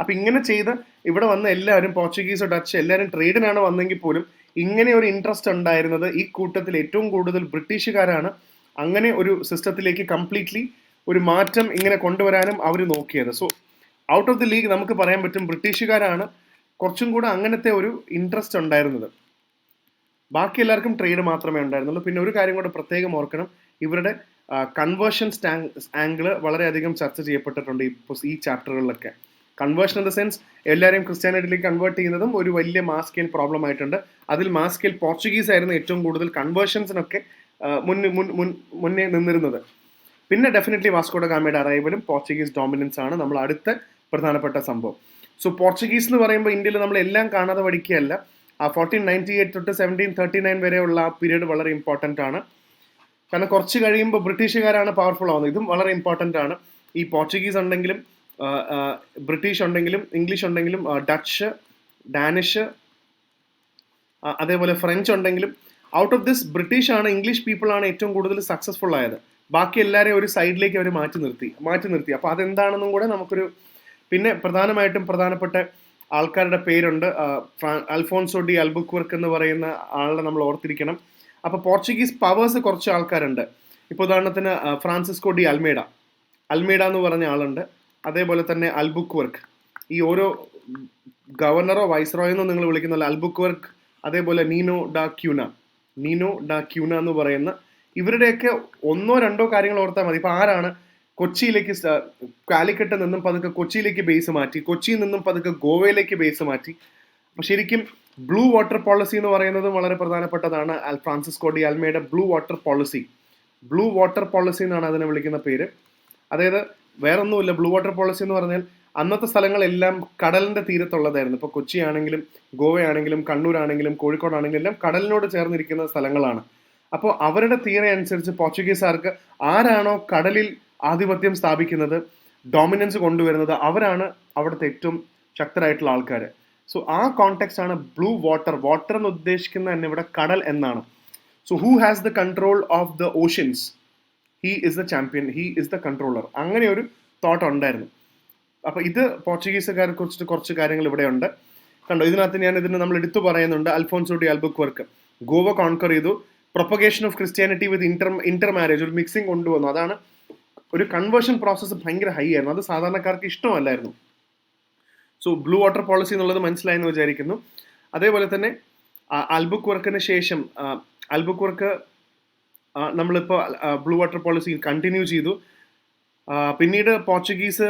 അപ്പം ഇങ്ങനെ ചെയ്ത് ഇവിടെ വന്ന എല്ലാവരും, പോർച്ചുഗീസോ ഡച്ച്, എല്ലാവരും ട്രേഡിനാണ് വന്നെങ്കിൽ പോലും ഇങ്ങനെ ഒരു ഇൻട്രസ്റ്റ് ഉണ്ടായിരുന്നത് ഈ കൂട്ടത്തിൽ ഏറ്റവും കൂടുതൽ ബ്രിട്ടീഷുകാരാണ്. അങ്ങനെ ഒരു സിസ്റ്റത്തിലേക്ക് കംപ്ലീറ്റ്ലി ഒരു മാറ്റം ഇങ്ങനെ കൊണ്ടുവരാനും അവർ നോക്കിയത്. So out of the league നമുക്ക് പറയാൻ പറ്റും ബ്രിട്ടീഷുകാരാണ് കുറച്ചും കൂടെ അങ്ങനത്തെ ഒരു ഇൻട്രസ്റ്റ് ഉണ്ടായിരുന്നത്. ബാക്കി എല്ലാവർക്കും ട്രേഡ് മാത്രമേ ഉണ്ടായിരുന്നുള്ളൂ. പിന്നെ ഒരു കാര്യം കൂടെ പ്രത്യേകം ഓർക്കണം, ഇവരുടെ കൺവേർഷൻ ആംഗിള് വളരെയധികം ചർച്ച ചെയ്യപ്പെട്ടിട്ടുണ്ട് ഈ ചാപ്റ്ററുകളിലൊക്കെ. കൺവേർഷൻ ഇൻ ദ സെൻസ് എല്ലാവരെയും ക്രിസ്ത്യാനിറ്റിയിലേക്ക് കൺവേർട്ട് ചെയ്യുന്നതും ഒരു വലിയ മാസ് സ്കെയിൽ പ്രോബ്ലം ആയിട്ടുണ്ട്. അതിൽ മാസ് സ്കെയിൽ പോർച്ചുഗീസ് ആയിരുന്നു ഏറ്റവും കൂടുതൽ കൺവേർഷൻസിനൊക്കെ മുന്നേ നിന്നിരുന്നത്. പിന്നെ ഡെഫിനറ്റ്ലി വാസ്കോ ഡ ഗാമയുടെ അറൈവലും പോർച്ചുഗീസ് ഡോമിനൻസ് ആണ് നമ്മൾ അടുത്ത പ്രധാനപ്പെട്ട സംഭവം. സോ പോർച്ചുഗീസ് എന്ന് പറയുമ്പോൾ ഇന്ത്യയിൽ നമ്മൾ എല്ലാം കാണാതെ പഠിക്കുകയല്ല. ആ 1498 തൊട്ട് 1739 വരെയുള്ള ആ പീരീഡ് വളരെ ഇമ്പോർട്ടൻ്റ് ആണ്. കാരണം കുറച്ച് കഴിയുമ്പോൾ ബ്രിട്ടീഷുകാരാണ് പവർഫുൾ ആവുന്നത്. ഇതും വളരെ ഇമ്പോർട്ടൻ്റ് ആണ്. ഈ പോർച്ചുഗീസ് ഉണ്ടെങ്കിലും ബ്രിട്ടീഷ് ഉണ്ടെങ്കിലും ഇംഗ്ലീഷ് ഉണ്ടെങ്കിലും ഡച്ച്, ഡാനിഷ്, അതേപോലെ ഫ്രഞ്ച് ഉണ്ടെങ്കിലും ഔട്ട് ഓഫ് ദിസ് ബ്രിട്ടീഷ് ആണ്, ഇംഗ്ലീഷ് പീപ്പിൾ ആണ് ഏറ്റവും കൂടുതൽ സക്സസ്ഫുൾ ആയത്. ബാക്കി എല്ലാവരെയും ഒരു സൈഡിലേക്ക് അവർ മാറ്റി നിർത്തി. അപ്പോൾ അതെന്താണെന്നും കൂടെ നമുക്കൊരു, പിന്നെ പ്രധാനപ്പെട്ട ആൾക്കാരുടെ പേരുണ്ട്. അൽഫോൺസോ ഡി അൽബുക്വർക്ക് എന്ന് പറയുന്ന ആളെ നമ്മൾ ഓർത്തിരിക്കണം. അപ്പോൾ പോർച്ചുഗീസ് പവേഴ്സ് കുറച്ച് ആൾക്കാരുണ്ട്. ഇപ്പോൾ ഉദാഹരണത്തിന് ഫ്രാൻസിസ്കോ ഡി അൽമേഡ എന്ന് പറഞ്ഞ ആളുണ്ട്. അതേപോലെ തന്നെ അൽബുക്വർക്ക്. ഈ ഓരോ ഗവർണറോ വൈസ്രോയോ എന്ന് നിങ്ങൾ വിളിക്കുന്ന അൽബുക്വർക്ക്, അതേപോലെ നീനോ ഡ ക്യൂന എന്ന് പറയുന്ന ഇവരുടെയൊക്കെ ഒന്നോ രണ്ടോ കാര്യങ്ങൾ ഓർത്താൽ മതി. ഇപ്പോൾ ആരാണ് കൊച്ചിയിലേക്ക്, കാലിക്കറ്റ് നിന്നും പതുക്കെ കൊച്ചിയിലേക്ക് ബേസ് മാറ്റി, കൊച്ചിയിൽ നിന്നും പതുക്കെ ഗോവയിലേക്ക് ബേസ് മാറ്റി. അപ്പോൾ ശരിക്കും ബ്ലൂ വാട്ടർ പോളിസി എന്ന് പറയുന്നതും വളരെ പ്രധാനപ്പെട്ടതാണ്. Francisco de Almeida blue water policy എന്നാണ് അതിനെ വിളിക്കുന്ന പേര്. അതായത് വേറൊന്നുമില്ല, ബ്ലൂ വാട്ടർ പോളിസി എന്ന് പറഞ്ഞാൽ അന്നത്തെ സ്ഥലങ്ങളെല്ലാം കടലിന്റെ തീരത്തുള്ളതായിരുന്നു. ഇപ്പോൾ കൊച്ചി ആണെങ്കിലും ഗോവയാണെങ്കിലും കണ്ണൂരാണെങ്കിലും കോഴിക്കോടാണെങ്കിലും എല്ലാം കടലിനോട് ചേർന്നിരിക്കുന്ന സ്ഥലങ്ങളാണ്. അപ്പോൾ അവരുടെ തീരെ അനുസരിച്ച് പോർച്ചുഗീസുകാർക്ക് ആരാണോ കടലിൽ ആധിപത്യം സ്ഥാപിക്കുന്നത്, ഡോമിനൻസ് കൊണ്ടുവരുന്നത്, അവരാണ് അവിടുത്തെ ഏറ്റവും ശക്തരായിട്ടുള്ള ആൾക്കാർ. സോ ആ കോണ്ടെക്സ്റ്റ് ആണ് ബ്ലൂ വാട്ടർ എന്ന് ഉദ്ദേശിക്കുന്ന തന്നെ ഇവിടെ കടൽ എന്നാണ്. So who has the control of the oceans, he is the champion, he is the controller. അങ്ങനെ ഒരു തോട്ട് ഉണ്ടായിരുന്നു. അപ്പോൾ ഇത് പോർച്ചുഗീസുകാരെ കുറിച്ചിട്ട് കുറച്ച് കാര്യങ്ങൾ ഇവിടെ ഉണ്ട്. കണ്ടോ, ഇതിന് നമ്മൾ എടുത്തു പറയുന്നുണ്ട്. അൽഫോൺസോ ഡി അൽബുക്വർക്ക് ഗോവ കോൺകർ ചെയ്തു. Propagation of Christianity with Inter marriage, ഒരു മിക്സിംഗ് കൊണ്ടുവന്നു. അതാണ് ഒരു കൺവേർഷൻ പ്രോസസ്സ് ഭയങ്കര ഹൈ ആയിരുന്നു. അത് സാധാരണക്കാർക്ക് ഇഷ്ടമല്ലായിരുന്നു. സോ ബ്ലൂ വാട്ടർ പോളിസി എന്നുള്ളത് മനസ്സിലായെന്ന് വിചാരിക്കുന്നു. അതേപോലെ തന്നെ അൽബുക്വർക്കിന് ശേഷം അൽബുക്വർക്ക് നമ്മളിപ്പോൾ ബ്ലൂ വാട്ടർ പോളിസി കണ്ടിന്യൂ ചെയ്തു. പിന്നീട് Portuguese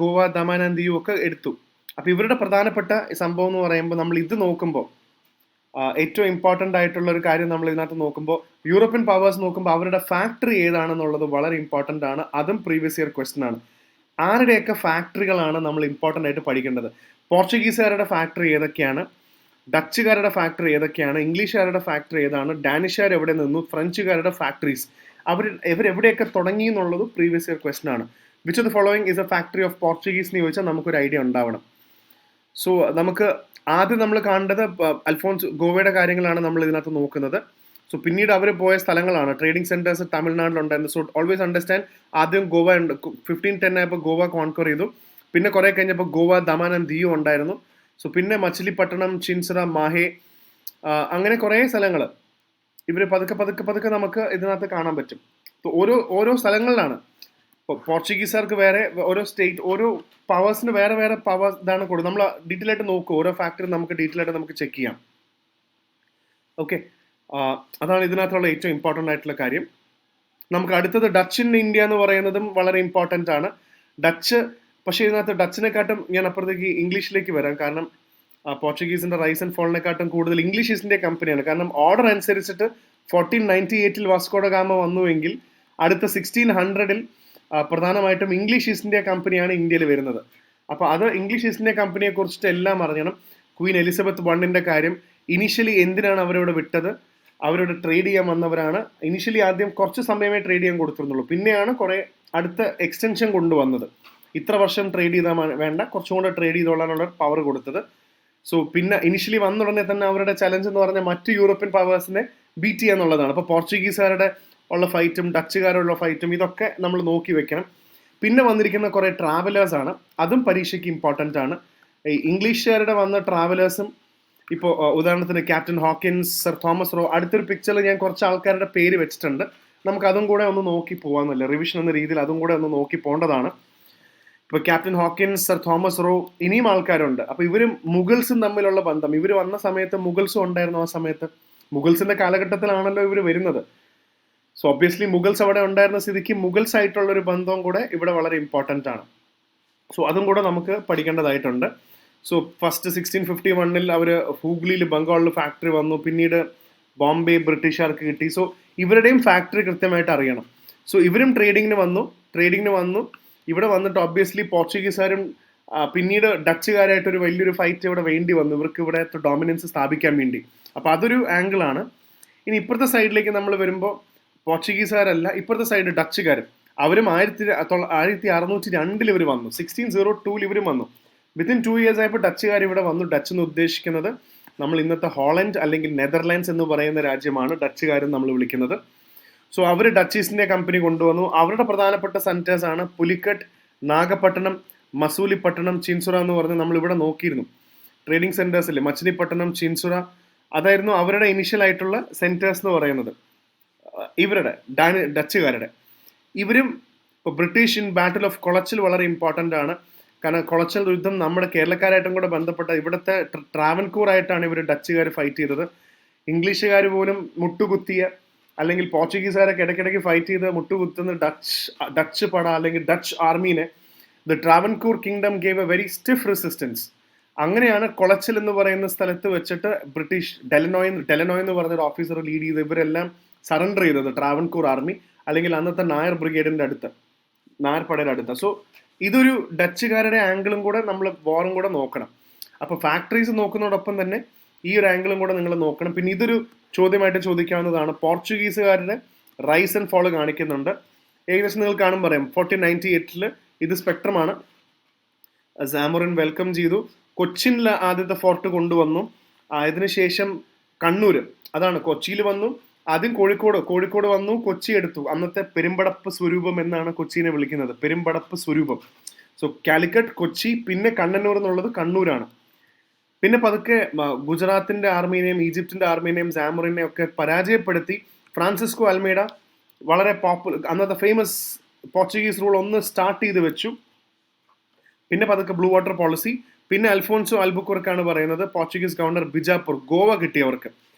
Goa, Daman and Diu ഒക്കെ എടുത്തു. അപ്പോൾ ഇവരുടെ പ്രധാനപ്പെട്ട സംഭവം എന്ന് പറയുമ്പോൾ നമ്മൾ ഇത് നോക്കുമ്പോൾ ഏറ്റവും ഇമ്പോർട്ടൻ്റ് ആയിട്ടുള്ള ഒരു കാര്യം നമ്മൾ ഇതിനകത്ത് നോക്കുമ്പോൾ, യൂറോപ്യൻ പവേഴ്സ് നോക്കുമ്പോൾ അവരുടെ ഫാക്ടറി ഏതാണെന്നുള്ളത് വളരെ ഇമ്പോർട്ടൻ്റ് ആണ്. അതും പ്രീവിയസ് ഇയർ ക്വസ്റ്റൻ ആണ്. ആരുടെയൊക്കെ ഫാക്ടറികളാണ് നമ്മൾ ഇമ്പോർട്ടൻ്റ് ആയിട്ട് പഠിക്കേണ്ടത്? പോർച്ചുഗീസുകാരുടെ ഫാക്ടറി ഏതൊക്കെയാണ്, ഡച്ചുകാരുടെ ഫാക്ടറി ഏതൊക്കെയാണ്, ഇംഗ്ലീഷുകാരുടെ ഫാക്ടറി ഏതാണ്, ഡാനിഷുകാർ എവിടെ നിന്നു, ഫ്രഞ്ചുകാരുടെ ഫാക്ടറീസ് ഇവരെവിടെയൊക്കെ തുടങ്ങി എന്നുള്ളത് പ്രീവിയസ് ഇയർ ക്വസ്റ്റൻ ആണ്. Which of the following is A factory of Portuguese എന്ന് ചോദിച്ചാൽ നമുക്കൊരു ഐഡിയ ഉണ്ടാവണം. സോ നമുക്ക് ആദ്യം നമ്മൾ കാണേണ്ടത് ഗോവയുടെ കാര്യങ്ങളാണ് നമ്മൾ ഇതിനകത്ത് നോക്കുന്നത്. സോ പിന്നീട് അവർ പോയ സ്ഥലങ്ങളാണ്, ട്രേഡിംഗ് സെന്റേഴ്സ് തമിഴ്നാട്ടിലുണ്ടായിരുന്നു. സോ ഓൾവേസ് അണ്ടർസ്റ്റാൻഡ്, ആദ്യം ഗോവ 1510 ആയപ്പോൾ ഗോവ കോൺക്വർ ചെയ്തു. പിന്നെ കുറെ കഴിഞ്ഞപ്പോൾ ഗോവ, ദമാൻ ആൻഡ് ദിയു ഉണ്ടായിരുന്നു. സോ പിന്നെ മച്ചിലിപ്പട്ടണം, ചിൻസിറ, മാഹെ, അങ്ങനെ കുറേ സ്ഥലങ്ങൾ ഇവർ പതുക്കെ നമുക്ക് ഇതിനകത്ത് കാണാൻ പറ്റും. ഓരോ സ്ഥലങ്ങളിലാണ്. ഇപ്പോൾ പോർച്ചുഗീസുകാർക്ക് വേറെ ഓരോ സ്റ്റേറ്റ്, ഓരോ പവേഴ്സിന് വേറെ പവേഴ്സ് ഇതാണ് കൊടുക്കുന്നത്. നമ്മൾ ഡീറ്റെയിൽ ആയിട്ട് നോക്കും, ഓരോ ഫാക്ടറി നമുക്ക് ഡീറ്റെയിൽ ആയിട്ട് നമുക്ക് ചെക്ക് ചെയ്യാം. ഓക്കെ, അതാണ് ഇതിനകത്തുള്ള ഏറ്റവും ഇമ്പോർട്ടൻ്റ് ആയിട്ടുള്ള കാര്യം. നമുക്ക് അടുത്തത് ഡച്ച് ഇൻ ഇന്ത്യ എന്ന് പറയുന്നതും വളരെ ഇമ്പോർട്ടൻ്റ് ആണ്. ഡച്ച്, പക്ഷേ ഇതിനകത്ത് ഡച്ചിനെക്കാട്ടും ഞാൻ അപ്പുറത്തേക്ക് ഇംഗ്ലീഷിലേക്ക് വരാം. കാരണം പോർച്ചുഗീസിന്റെ റൈസ് ആൻഡ് ഫോളിനെക്കാട്ടും കൂടുതൽ ഇംഗ്ലീഷ് ഈസ്റ്റ് ഇന്ത്യ കമ്പനിയാണ്. കാരണം ഓർഡർ അനുസരിച്ചിട്ട് 1498 വാസ്കോ ഡ ഗാമ വന്നുവെങ്കിൽ അടുത്ത 1600 പ്രധാനമായിട്ടും ഇംഗ്ലീഷ് ഈസ്റ്റ് ഇന്ത്യ കമ്പനിയാണ് ഇന്ത്യയിൽ വരുന്നത്. അപ്പോൾ അത് ഇംഗ്ലീഷ് ഈസ്റ്റ് ഇന്ത്യ കമ്പനിയെ കുറിച്ചിട്ട് എല്ലാം അറിയണം. ക്വീൻ എലിസബത്ത് I കാര്യം, ഇനീഷ്യലി എന്തിനാണ് അവരോട് വിട്ടത്, അവരോട് ട്രേഡ് ചെയ്യാൻ വന്നവരാണ്. ഇനീഷ്യലി ആദ്യം കുറച്ച് സമയമേ ട്രേഡ് ചെയ്യാൻ കൊടുത്തിരുന്നുള്ളൂ. പിന്നെയാണ് കുറെ അടുത്ത എക്സ്റ്റൻഷൻ കൊണ്ടുവന്നത്. ഇത്ര വർഷം ട്രേഡ് ചെയ്താൽ വേണ്ട, കുറച്ചും കൂടെ ട്രേഡ് ചെയ്തോളാനുള്ള പവർ കൊടുത്തത്. സോ പിന്നെ ഇനിഷ്യലി വന്ന ഉടനെ തന്നെ അവരുടെ ചലഞ്ച് എന്ന് പറഞ്ഞാൽ മറ്റ് യൂറോപ്യൻ പവേഴ്സിനെ ബീറ്റ് ചെയ്യുക എന്നുള്ളതാണ്. അപ്പോൾ പോർച്ചുഗീസുകാരുടെ ഉള്ള ഫൈറ്റും ഡച്ചുകാരുള്ള ഫൈറ്റും ഇതൊക്കെ നമ്മൾ നോക്കി വെക്കണം. പിന്നെ വന്നിരിക്കുന്ന കുറേ ട്രാവലേഴ്സാണ്, അതും പരീക്ഷയ്ക്ക് ഇമ്പോർട്ടൻ്റ് ആണ്. ഈ ഇംഗ്ലീഷുകാരുടെ വന്ന ട്രാവലേഴ്സും ഇപ്പോൾ ഉദാഹരണത്തിന് captain Hawkins, sir Thomas raw, അടുത്തൊരു പിക്ചറിൽ ഞാൻ കുറച്ച് ആൾക്കാരുടെ പേര് വെച്ചിട്ടുണ്ട്. നമുക്ക് അതും കൂടെ ഒന്ന് നോക്കി പോകാമെന്നല്ല, റിവിഷൻ എന്ന രീതിയിൽ അതും കൂടെ ഒന്ന് നോക്കി പോകേണ്ടതാണ്. ഇപ്പോൾ captain Hawkins, sir Thomas raw, ഇനിയും ആൾക്കാരുണ്ട്. അപ്പോൾ ഇവരും മുഗൾസും തമ്മിലുള്ള ബന്ധം, ഇവർ വന്ന സമയത്ത് മുഗൾസും ഉണ്ടായിരുന്നു ആ സമയത്ത്. മുഗൾസിന്റെ കാലഘട്ടത്തിലാണല്ലോ ഇവർ വരുന്നത്. സോ ഒബ്വിയസ്ലി മുഗൾസ് അവിടെ ഉണ്ടായിരുന്ന സ്ഥിതിക്ക് മുഗൾസ് ആയിട്ടുള്ള ഒരു ബന്ധവും കൂടെ ഇവിടെ വളരെ ഇമ്പോർട്ടൻ്റ് ആണ്. സോ അതും കൂടെ നമുക്ക് പഠിക്കേണ്ടതായിട്ടുണ്ട്. സോ ഫസ്റ്റ് 1651 അവർ ഹൂഗ്ലിയിൽ ബംഗാളിൽ ഫാക്ടറി വന്നു, പിന്നീട് ബോംബെ ബ്രിട്ടീഷുകാർക്ക് കിട്ടി. സോ ഇവരുടെയും ഫാക്ടറി കൃത്യമായിട്ട് അറിയണം. സോ ഇവരും ട്രേഡിങ്ങിന് വന്നു. ഇവിടെ വന്നിട്ട് ഒബ്വിയസ്ലി പോർച്ചുഗീസുകാരും പിന്നീട് ഡച്ചുകാരായിട്ട് ഒരു വലിയൊരു ഫൈറ്റ് ഇവിടെ വേണ്ടി വന്നു, ഇവർക്ക് ഇവിടെ ഡോമിനൻസ് സ്ഥാപിക്കാൻ വേണ്ടി. അപ്പോൾ അതൊരു ആംഗിളാണ്. ഇനി ഇപ്പുറത്തെ സൈഡിലേക്ക് നമ്മൾ വരുമ്പോൾ പോർച്ചുഗീസുകാരല്ല, ഇപ്പുറത്തെ സൈഡ് ഡച്ചുകാരും. അവരും 1602 ഇവർ വന്നു, 1602 ഇവരും വന്നു. വിത്തിൻ 2 years ആയപ്പോൾ ഡച്ചുകാർ ഇവിടെ വന്നു. ഡച്ച് എന്ന് ഉദ്ദേശിക്കുന്നത് നമ്മൾ ഇന്നത്തെ ഹോളണ്ട് അല്ലെങ്കിൽ നെതർലാൻഡ്സ് എന്ന് പറയുന്ന രാജ്യമാണ് ഡച്ചുകാരും നമ്മൾ വിളിക്കുന്നത്. സോ അവർ ഡച്ച് ഈസ്റ്റ് ഇന്ത്യ കമ്പനി കൊണ്ടുവന്നു. അവരുടെ പ്രധാനപ്പെട്ട സെന്റേഴ്സ് ആണ് പുലിക്കട്ട്, നാഗപട്ടണം, മസൂലിപ്പട്ടണം, ചിൻസുറ എന്ന് പറഞ്ഞ് നമ്മൾ ഇവിടെ നോക്കിയിരുന്നു. ട്രേഡിംഗ് സെന്റേഴ്സ് ഇല്ലേ, മച്ചിലിപ്പട്ടണം, ചിൻസുറ, അതായിരുന്നു അവരുടെ ഇനിഷ്യൽ ആയിട്ടുള്ള സെന്റേഴ്സ് എന്ന് പറയുന്നത്. ഇവരുടെ ഡച്ചുകാരുടെ ഇവരും ഇപ്പോൾ British in battle of Colachel വളരെ ഇമ്പോർട്ടൻ്റ് ആണ്. കാരണം കൊളച്ചൽ യുദ്ധം നമ്മുടെ കേരളക്കാരായിട്ടും കൂടെ ബന്ധപ്പെട്ട ഇവിടുത്തെ ട്രാവൻകൂർ ആയിട്ടാണ് ഇവർ ഡച്ചുകാർ ഫൈറ്റ് ചെയ്തത്. ഇംഗ്ലീഷുകാർ പോലും മുട്ടുകുത്തിയ അല്ലെങ്കിൽ പോർച്ചുഗീസുകാരൊക്കെ ഇടയ്ക്കിടയ്ക്ക് ഫൈറ്റ് ചെയ്ത് മുട്ടുകുത്തുന്ന ഡച്ച് പട അല്ലെങ്കിൽ ഡച്ച് ആർമീനെ the Travancore kingdom gave a very stiff resistance. അങ്ങനെയാണ് കൊളച്ചിൽ എന്ന് പറയുന്ന സ്ഥലത്ത് വെച്ചിട്ട് ബ്രിട്ടീഷ് ഡെലനോയ് എന്ന് പറഞ്ഞൊരു ഓഫീസർ ലീഡ് ചെയ്ത് ഇവരെല്ലാം സറണ്ടർ ചെയ്തത് ട്രാവൻകൂർ ആർമി അല്ലെങ്കിൽ അന്നത്തെ നായർ ബ്രിഗേഡിന്റെ അടുത്ത്, നായർ പടയുടെ അടുത്ത്. സോ ഇതൊരു ഡച്ചുകാരുടെ ആംഗിളും കൂടെ നമ്മൾ വാറും കൂടെ നോക്കണം. അപ്പോൾ ഫാക്ടറീസ് നോക്കുന്നതോടൊപ്പം തന്നെ ഈ ഒരു ആംഗിളും കൂടെ നിങ്ങൾ നോക്കണം. പിന്നെ ഇതൊരു ചോദ്യമായിട്ട് ചോദിക്കാവുന്നതാണ്. പോർച്ചുഗീസുകാരുടെ റൈസ് ആൻഡ് ഫോള് കാണിക്കുന്നുണ്ട്. ഏകദേശം നിങ്ങൾ കാണും പറയാം 1498 ഇത് സ്പെക്ട്രമാണ്. സാമറിൻ വെൽക്കം ചെയ്തു. കൊച്ചിനിലെ ആദ്യത്തെ ഫോർട്ട് കൊണ്ടുവന്നു. അതിനുശേഷം കണ്ണൂർ, അതാണ് കൊച്ചിയിൽ വന്നു. ആദ്യം കോഴിക്കോട് വന്നു, കൊച്ചി എടുത്തു. അന്നത്തെ പെരുമ്പടപ്പ് സ്വരൂപം എന്നാണ് കൊച്ചിനെ വിളിക്കുന്നത്, പെരുമ്പടപ്പ് സ്വരൂപം. സോ കാലിക്കറ്റ്, കൊച്ചി, പിന്നെ കണ്ണന്നൂർ എന്നുള്ളത് കണ്ണൂരാണ്. പിന്നെ പതുക്കെ ഗുജറാത്തിന്റെ ആർമീനെയും ഈജിപ്തിന്റെ ആർമീനെയും സാമറിനെയും ഒക്കെ പരാജയപ്പെടുത്തി ഫ്രാൻസിസ്കോ അൽമേഡ വളരെ അന്നത്തെ ഫേമസ് പോർച്ചുഗീസ് റൂൾ ഒന്ന് സ്റ്റാർട്ട് ചെയ്ത് വെച്ചു. പിന്നെ പതുക്കെ ബ്ലൂ വാട്ടർ പോളിസി. പിന്നെ അൽഫോൺസോ അൽബുക്കുർക്കാണ് പറയുന്നത് പോർച്ചുഗീസ് ഗവർണർ ബിജാപ്പൂർ, ഗോവ കിട്ടിയവർക്ക്.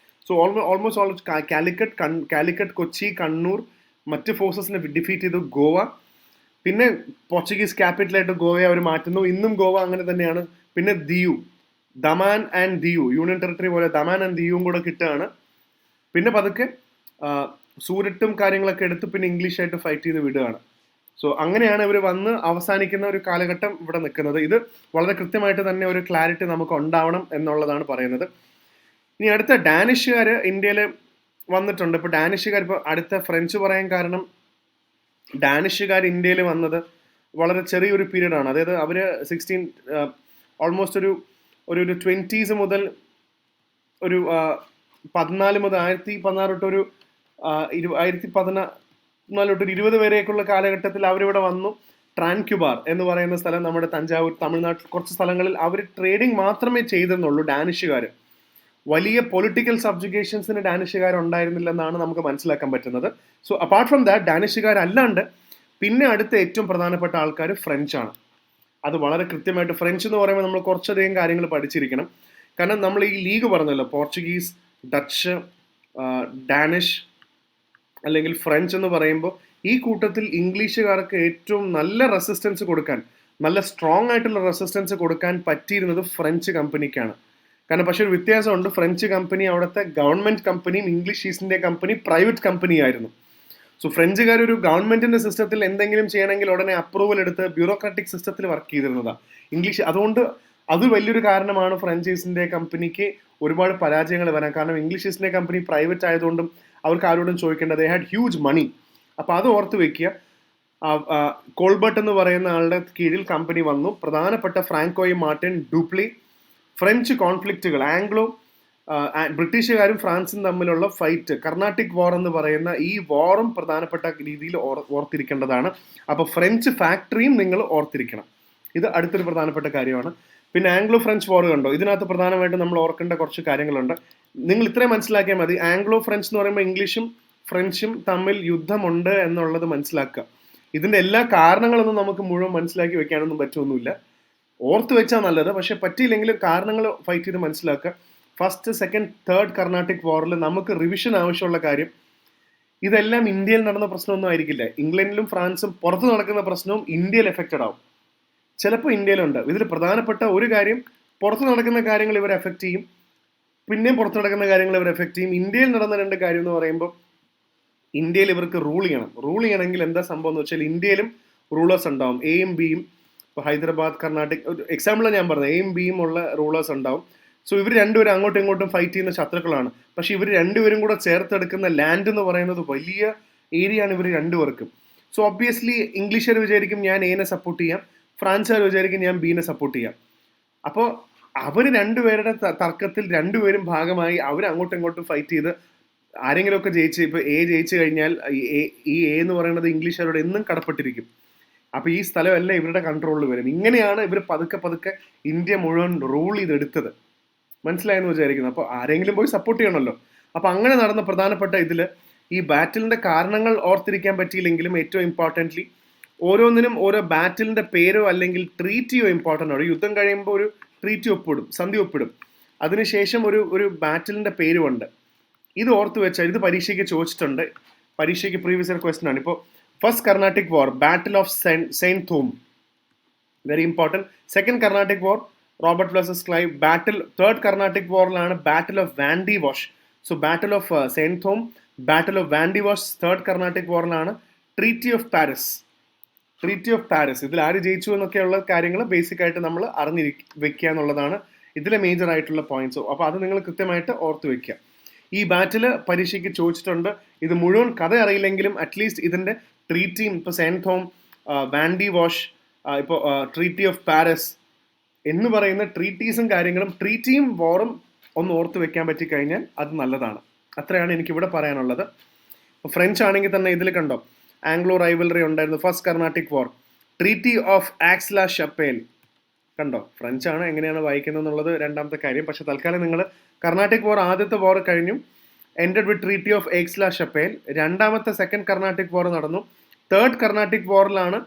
സോ ഓൾമോസ്റ്റ് കാലിക്കറ്റ്, കൊച്ചി, കണ്ണൂർ, മറ്റ് ഫോഴ്സസിനെ ഡിഫീറ്റ് ചെയ്തു ഗോവ. പിന്നെ പോർച്ചുഗീസ് ക്യാപിറ്റലായിട്ട് ഗോവയെ അവർ മാറ്റുന്നു. ഇന്നും ഗോവ അങ്ങനെ തന്നെയാണ്. പിന്നെ Diu, Daman and Diu, union territory പോലെ ദമാൻ ആൻഡ് ദിയുവും കൂടെ കിട്ടുകയാണ്. പിന്നെ പതുക്കെ സൂരറ്റും കാര്യങ്ങളൊക്കെ എടുത്ത് പിന്നെ ഇംഗ്ലീഷായിട്ട് ഫൈറ്റ് ചെയ്ത് വിടുകയാണ്. സോ അങ്ങനെയാണ് ഇവർ വന്ന് അവസാനിക്കുന്ന ഒരു കാലഘട്ടം ഇവിടെ നിൽക്കുന്നത്. ഇത് വളരെ കൃത്യമായിട്ട് തന്നെ ഒരു ക്ലാരിറ്റി നമുക്ക് ഉണ്ടാവണം എന്നുള്ളതാണ് പറയുന്നത്. ഇനി അടുത്ത ഡാനിഷുകാർ ഇന്ത്യയിൽ വന്നിട്ടുണ്ട്. ഇപ്പോൾ ഡാനിഷുകാർ, ഇപ്പോൾ അടുത്ത ഫ്രഞ്ച് പറയാൻ കാരണം ഡാനിഷുകാർ ഇന്ത്യയിൽ വന്നത് വളരെ ചെറിയൊരു പീരീഡാണ്. അതായത് അവർ ഓൾമോസ്റ്റ് ഒരു 20s മുതൽ ഒരു 14 മുതൽ 1016 തൊട്ട് ഒരു 1014 തൊട്ട് 20 വരെയൊക്കെയുള്ള കാലഘട്ടത്തിൽ അവരിവിടെ വന്നു. ട്രാൻക്യുബാർ എന്ന് പറയുന്ന സ്ഥലം നമ്മുടെ തഞ്ചാവൂർ, തമിഴ്നാട്ടിൽ കുറച്ച് സ്ഥലങ്ങളിൽ അവർ ട്രേഡിംഗ് മാത്രമേ ചെയ്തെന്നുള്ളൂ ഡാനിഷുകാർ. വലിയ പൊളിറ്റിക്കൽ സബ്ജുഗേഷൻസിന് ഡാനിഷുകാർ ഉണ്ടായിരുന്നില്ലെന്നാണ് നമുക്ക് മനസ്സിലാക്കാൻ പറ്റുന്നത്. സോ അപ്പാർട്ട് ഫ്രം ദാറ്റ് ഡാനിഷുകാരല്ലാണ്ട് പിന്നെ അടുത്ത ഏറ്റവും പ്രധാനപ്പെട്ട ആൾക്കാർ ഫ്രഞ്ചാണ്. അത് വളരെ കൃത്യമായിട്ട് ഫ്രഞ്ച് എന്ന് പറയുമ്പോൾ നമ്മൾ കുറച്ചധികം കാര്യങ്ങൾ പഠിച്ചിരിക്കണം. കാരണം നമ്മൾ ഈ ലീഗ് പറഞ്ഞല്ലോ, പോർച്ചുഗീസ്, ഡച്ച്, ഡാനിഷ് അല്ലെങ്കിൽ ഫ്രഞ്ച് എന്ന് പറയുമ്പോൾ ഈ കൂട്ടത്തിൽ ഇംഗ്ലീഷുകാർക്ക് ഏറ്റവും നല്ല റെസിസ്റ്റൻസ് കൊടുക്കാൻ, നല്ല സ്ട്രോങ് ആയിട്ടുള്ള റെസിസ്റ്റൻസ് കൊടുക്കാൻ പറ്റിയിരുന്നത് ഫ്രഞ്ച് കമ്പനിക്കാണ്. കാരണം പക്ഷേ ഒരു വ്യത്യാസമുണ്ട്. ഫ്രഞ്ച് കമ്പനി അവിടുത്തെ ഗവൺമെന്റ് കമ്പനിയും English East India company private company ആയിരുന്നു. സോ ഫ്രഞ്ചുകാർ ഒരു ഗവൺമെന്റിന്റെ സിസ്റ്റത്തിൽ എന്തെങ്കിലും ചെയ്യണമെങ്കിൽ ഉടനെ അപ്രൂവൽ എടുത്ത് ബ്യൂറോക്രാറ്റിക് സിസ്റ്റത്തിൽ വർക്ക് ചെയ്തിരുന്നതാണ് ഇംഗ്ലീഷ്. അതുകൊണ്ട് അത് വലിയൊരു കാരണമാണ് ഫ്രഞ്ച് ഈസ്റ്റ് ഇന്ത്യ കമ്പനിക്ക് ഒരുപാട് പരാജയങ്ങൾ വരാൻ. കാരണം English East India company private ആയതുകൊണ്ടും അവർക്ക് ആരോടും ചോദിക്കേണ്ടത്, ദേ ഹാഡ് ഹ്യൂജ് മണി. അപ്പോൾ അത് ഓർത്ത് വെക്കുക. കോൾബർട്ട് എന്ന് പറയുന്ന ആളുടെ കീഴിൽ കമ്പനി വന്നു. പ്രധാനപ്പെട്ട ഫ്രാങ്കോയി മാർട്ടിൻ ഡൂപ്ലി. ഫ്രഞ്ച് കോൺഫ്ലിക്റ്റുകൾ, ബ്രിട്ടീഷുകാരും ഫ്രാൻസും തമ്മിലുള്ള ഫൈറ്റ്, കർണാട്ടിക് വാർ എന്ന് പറയുന്ന ഈ വാറും പ്രധാനപ്പെട്ട രീതിയിൽ ഓർത്തിരിക്കേണ്ടതാണ്. അപ്പോൾ ഫ്രഞ്ച് ഫാക്ടറിയും നിങ്ങൾ ഓർത്തിരിക്കണം. ഇത് അടുത്തൊരു പ്രധാനപ്പെട്ട കാര്യമാണ്. പിന്നെ ആംഗ്ലോ ഫ്രഞ്ച് വാർ കണ്ടോ, ഇതിനകത്ത് പ്രധാനമായിട്ടും നമ്മൾ ഓർക്കേണ്ട കുറച്ച് കാര്യങ്ങളുണ്ട്. നിങ്ങൾ ഇത്രയും മനസ്സിലാക്കിയാൽ മതി. ആംഗ്ലോ ഫ്രഞ്ച് എന്ന് പറയുമ്പോൾ ഇംഗ്ലീഷും ഫ്രഞ്ചും തമ്മിൽ യുദ്ധമുണ്ട് എന്നുള്ളത് മനസ്സിലാക്കുക. ഇതിൻ്റെ എല്ലാ കാരണങ്ങളൊന്നും നമുക്ക് മുഴുവൻ മനസ്സിലാക്കി വെക്കാനൊന്നും പറ്റുമൊന്നുമില്ല. ഓർത്ത് വെച്ചാൽ നല്ലത്, പക്ഷെ പറ്റിയില്ലെങ്കിലും കാരണങ്ങൾ ഫൈറ്റ് ചെയ്ത് മനസ്സിലാക്കുക. ഫസ്റ്റ്, സെക്കൻഡ്, തേർഡ് കർണാട്ടിക് വാറിൽ നമുക്ക് റിവിഷൻ ആവശ്യമുള്ള കാര്യം, ഇതെല്ലാം ഇന്ത്യയിൽ നടന്ന പ്രശ്നമൊന്നും ആയിരിക്കില്ല. ഇംഗ്ലണ്ടിലും ഫ്രാൻസും പുറത്ത് നടക്കുന്ന പ്രശ്നവും ഇന്ത്യയിൽ എഫക്റ്റഡ് ആവും. ചിലപ്പോൾ ഇന്ത്യയിലുണ്ട്. ഇതിൽ പ്രധാനപ്പെട്ട ഒരു കാര്യം, പുറത്ത് നടക്കുന്ന കാര്യങ്ങൾ ഇവരെ എഫക്റ്റ് ചെയ്യും, പിന്നെയും പുറത്ത് നടക്കുന്ന കാര്യങ്ങൾ ഇവർ എഫക്റ്റ് ചെയ്യും. ഇന്ത്യയിൽ നടന്ന രണ്ട് കാര്യം എന്ന് പറയുമ്പോൾ, ഇന്ത്യയിൽ ഇവർക്ക് റൂൾ ചെയ്യണമെങ്കിൽ എന്താ സംഭവം എന്ന് വെച്ചാൽ, ഇന്ത്യയിലും റൂളേഴ്സ് ഉണ്ടാവും, എയും ബിയും. ഇപ്പോൾ ഹൈദരാബാദ്, കർണാടക, ഒരു എക്സാമ്പിൾ ഞാൻ പറഞ്ഞത്, എയും ബിയും ഉള്ള റൂളേഴ്സ് ഉണ്ടാവും. സോ ഇവർ രണ്ടുപേരും അങ്ങോട്ടും ഇങ്ങോട്ടും ഫൈറ്റ് ചെയ്യുന്ന ശത്രുക്കളാണ്. പക്ഷെ ഇവർ രണ്ടുപേരും കൂടെ ചേർത്തെടുക്കുന്ന ലാൻഡ് എന്ന് പറയുന്നത് വലിയ ഏരിയ ആണ് ഇവർ രണ്ടുപേർക്കും. സോ ഒബ്വിയസ്ലി ഇംഗ്ലീഷുകാർ വിചാരിക്കും ഞാൻ എനെ സപ്പോർട്ട് ചെയ്യാം, ഫ്രാൻസുകാർ വിചാരിക്കും ഞാൻ ബീനെ സപ്പോർട്ട് ചെയ്യാം. അപ്പോൾ അവർ രണ്ടുപേരുടെ തർക്കത്തിൽ രണ്ടുപേരും ഭാഗമായി അവർ അങ്ങോട്ടും ഇങ്ങോട്ടും ഫൈറ്റ് ചെയ്ത് ആരെങ്കിലുമൊക്കെ ജയിച്ച്, ഇപ്പോൾ എ ജയിച്ചു കഴിഞ്ഞാൽ ഈ എ എന്ന് പറയുന്നത് ഇംഗ്ലീഷുകാരോട് എന്നും കടപ്പെട്ടിരിക്കും. അപ്പോൾ ഈ സ്ഥലമെല്ലാം ഇവരുടെ കൺട്രോളിൽ വരും. ഇങ്ങനെയാണ് ഇവർ പതുക്കെ ഇന്ത്യ മുഴുവൻ റൂൾ ചെയ്തെടുത്തത്. മനസ്സിലായെന്ന് വിചാരിക്കുന്നു. അപ്പോൾ ആരെങ്കിലും പോയി സപ്പോർട്ട് ചെയ്യണമല്ലോ. അപ്പോൾ അങ്ങനെ നടന്ന പ്രധാനപ്പെട്ട ഇതിൽ ഈ ബാറ്റിലിൻ്റെ കാരണങ്ങൾ ഓർത്തിരിക്കാൻ പറ്റിയില്ലെങ്കിലും ഏറ്റവും ഇമ്പോർട്ടൻ്റ്ലി ഓരോന്നിനും ഓരോ ബാറ്റിലിൻ്റെ പേരോ അല്ലെങ്കിൽ ട്രീറ്റിയോ ഇമ്പോർട്ടൻ്റ് ആണ്. യുദ്ധം കഴിയുമ്പോൾ ഒരു ട്രീറ്റി ഒപ്പിടും, സന്ധി ഒപ്പിടും. അതിനുശേഷം ഒരു ബാറ്റിലിൻ്റെ പേരുമുണ്ട്. ഇത് ഓർത്ത് വെച്ചാൽ, ഇത് പരീക്ഷയ്ക്ക് ചോദിച്ചിട്ടുണ്ട്, പരീക്ഷയ്ക്ക് പ്രീവിയസ് ഇയർ ക്വസ്റ്റൻ ആണ്. ഇപ്പോൾ first Carnatic war, battle of Saint Thome, very important. Second Carnatic war, Robert versus Clive. Third Carnatic വാറിലാണ് battle of Wandiwash. So battle of Saint Thome, battle of Wandiwash third Carnatic വാറിലാണ്. ട്രീറ്റി ഓഫ് പാരീസ്, ഇതിൽ ആര് ജയിച്ചു എന്നൊക്കെയുള്ള കാര്യങ്ങൾ ബേസിക് ആയിട്ട് നമ്മൾ വെക്കുക എന്നുള്ളതാണ് ഇതിലെ മേജർ ആയിട്ടുള്ള പോയിന്റ്സ്. അപ്പോൾ അത് നിങ്ങൾ കൃത്യമായിട്ട് ഓർത്ത് വെക്കുക. ഈ ബാറ്റിൽ പരീക്ഷയ്ക്ക് ചോദിച്ചിട്ടുണ്ട്. ഇത് മുഴുവൻ കഥ അറിയില്ലെങ്കിലും അറ്റ്ലീസ്റ്റ് ഇതിൻ്റെ ട്രീറ്റിയും, ഇപ്പോൾ സെയിന്റ് തോം, വാൻഡി വാഷ്, ഇപ്പോൾ ട്രീറ്റി ഓഫ് പാരീസ് എന്ന് പറയുന്ന ട്രീറ്റീസും കാര്യങ്ങളും, ട്രീറ്റിയും വാറും ഒന്ന് ഓർത്ത് വെക്കാൻ പറ്റിക്കഴിഞ്ഞാൽ അത് നല്ലതാണ്. അത്രയാണ് എനിക്കിവിടെ പറയാനുള്ളത്. ഇപ്പോൾ ഫ്രഞ്ച് ആണെങ്കിൽ തന്നെ ഇതിൽ കണ്ടോ, ആംഗ്ലോ റൈവലറി ഉണ്ടായിരുന്നു. First Carnatic war, treaty of Aix la Chapelle. കണ്ടോ, ഫ്രഞ്ച് ആണ്, എങ്ങനെയാണ് വായിക്കുന്നത് എന്നുള്ളത് രണ്ടാമത്തെ കാര്യം. പക്ഷെ തൽക്കാലം നിങ്ങൾ കർണാട്ടിക് വാർ ആദ്യത്തെ വാർ കഴിഞ്ഞു, ended with treaty of Aix la Chapelle. രണ്ടാമത്തെ സെക്കൻഡ് കർണാട്ടിക് വാർ നടന്നു. തേർഡ് കർണാട്ടിക് വാറിലാണ്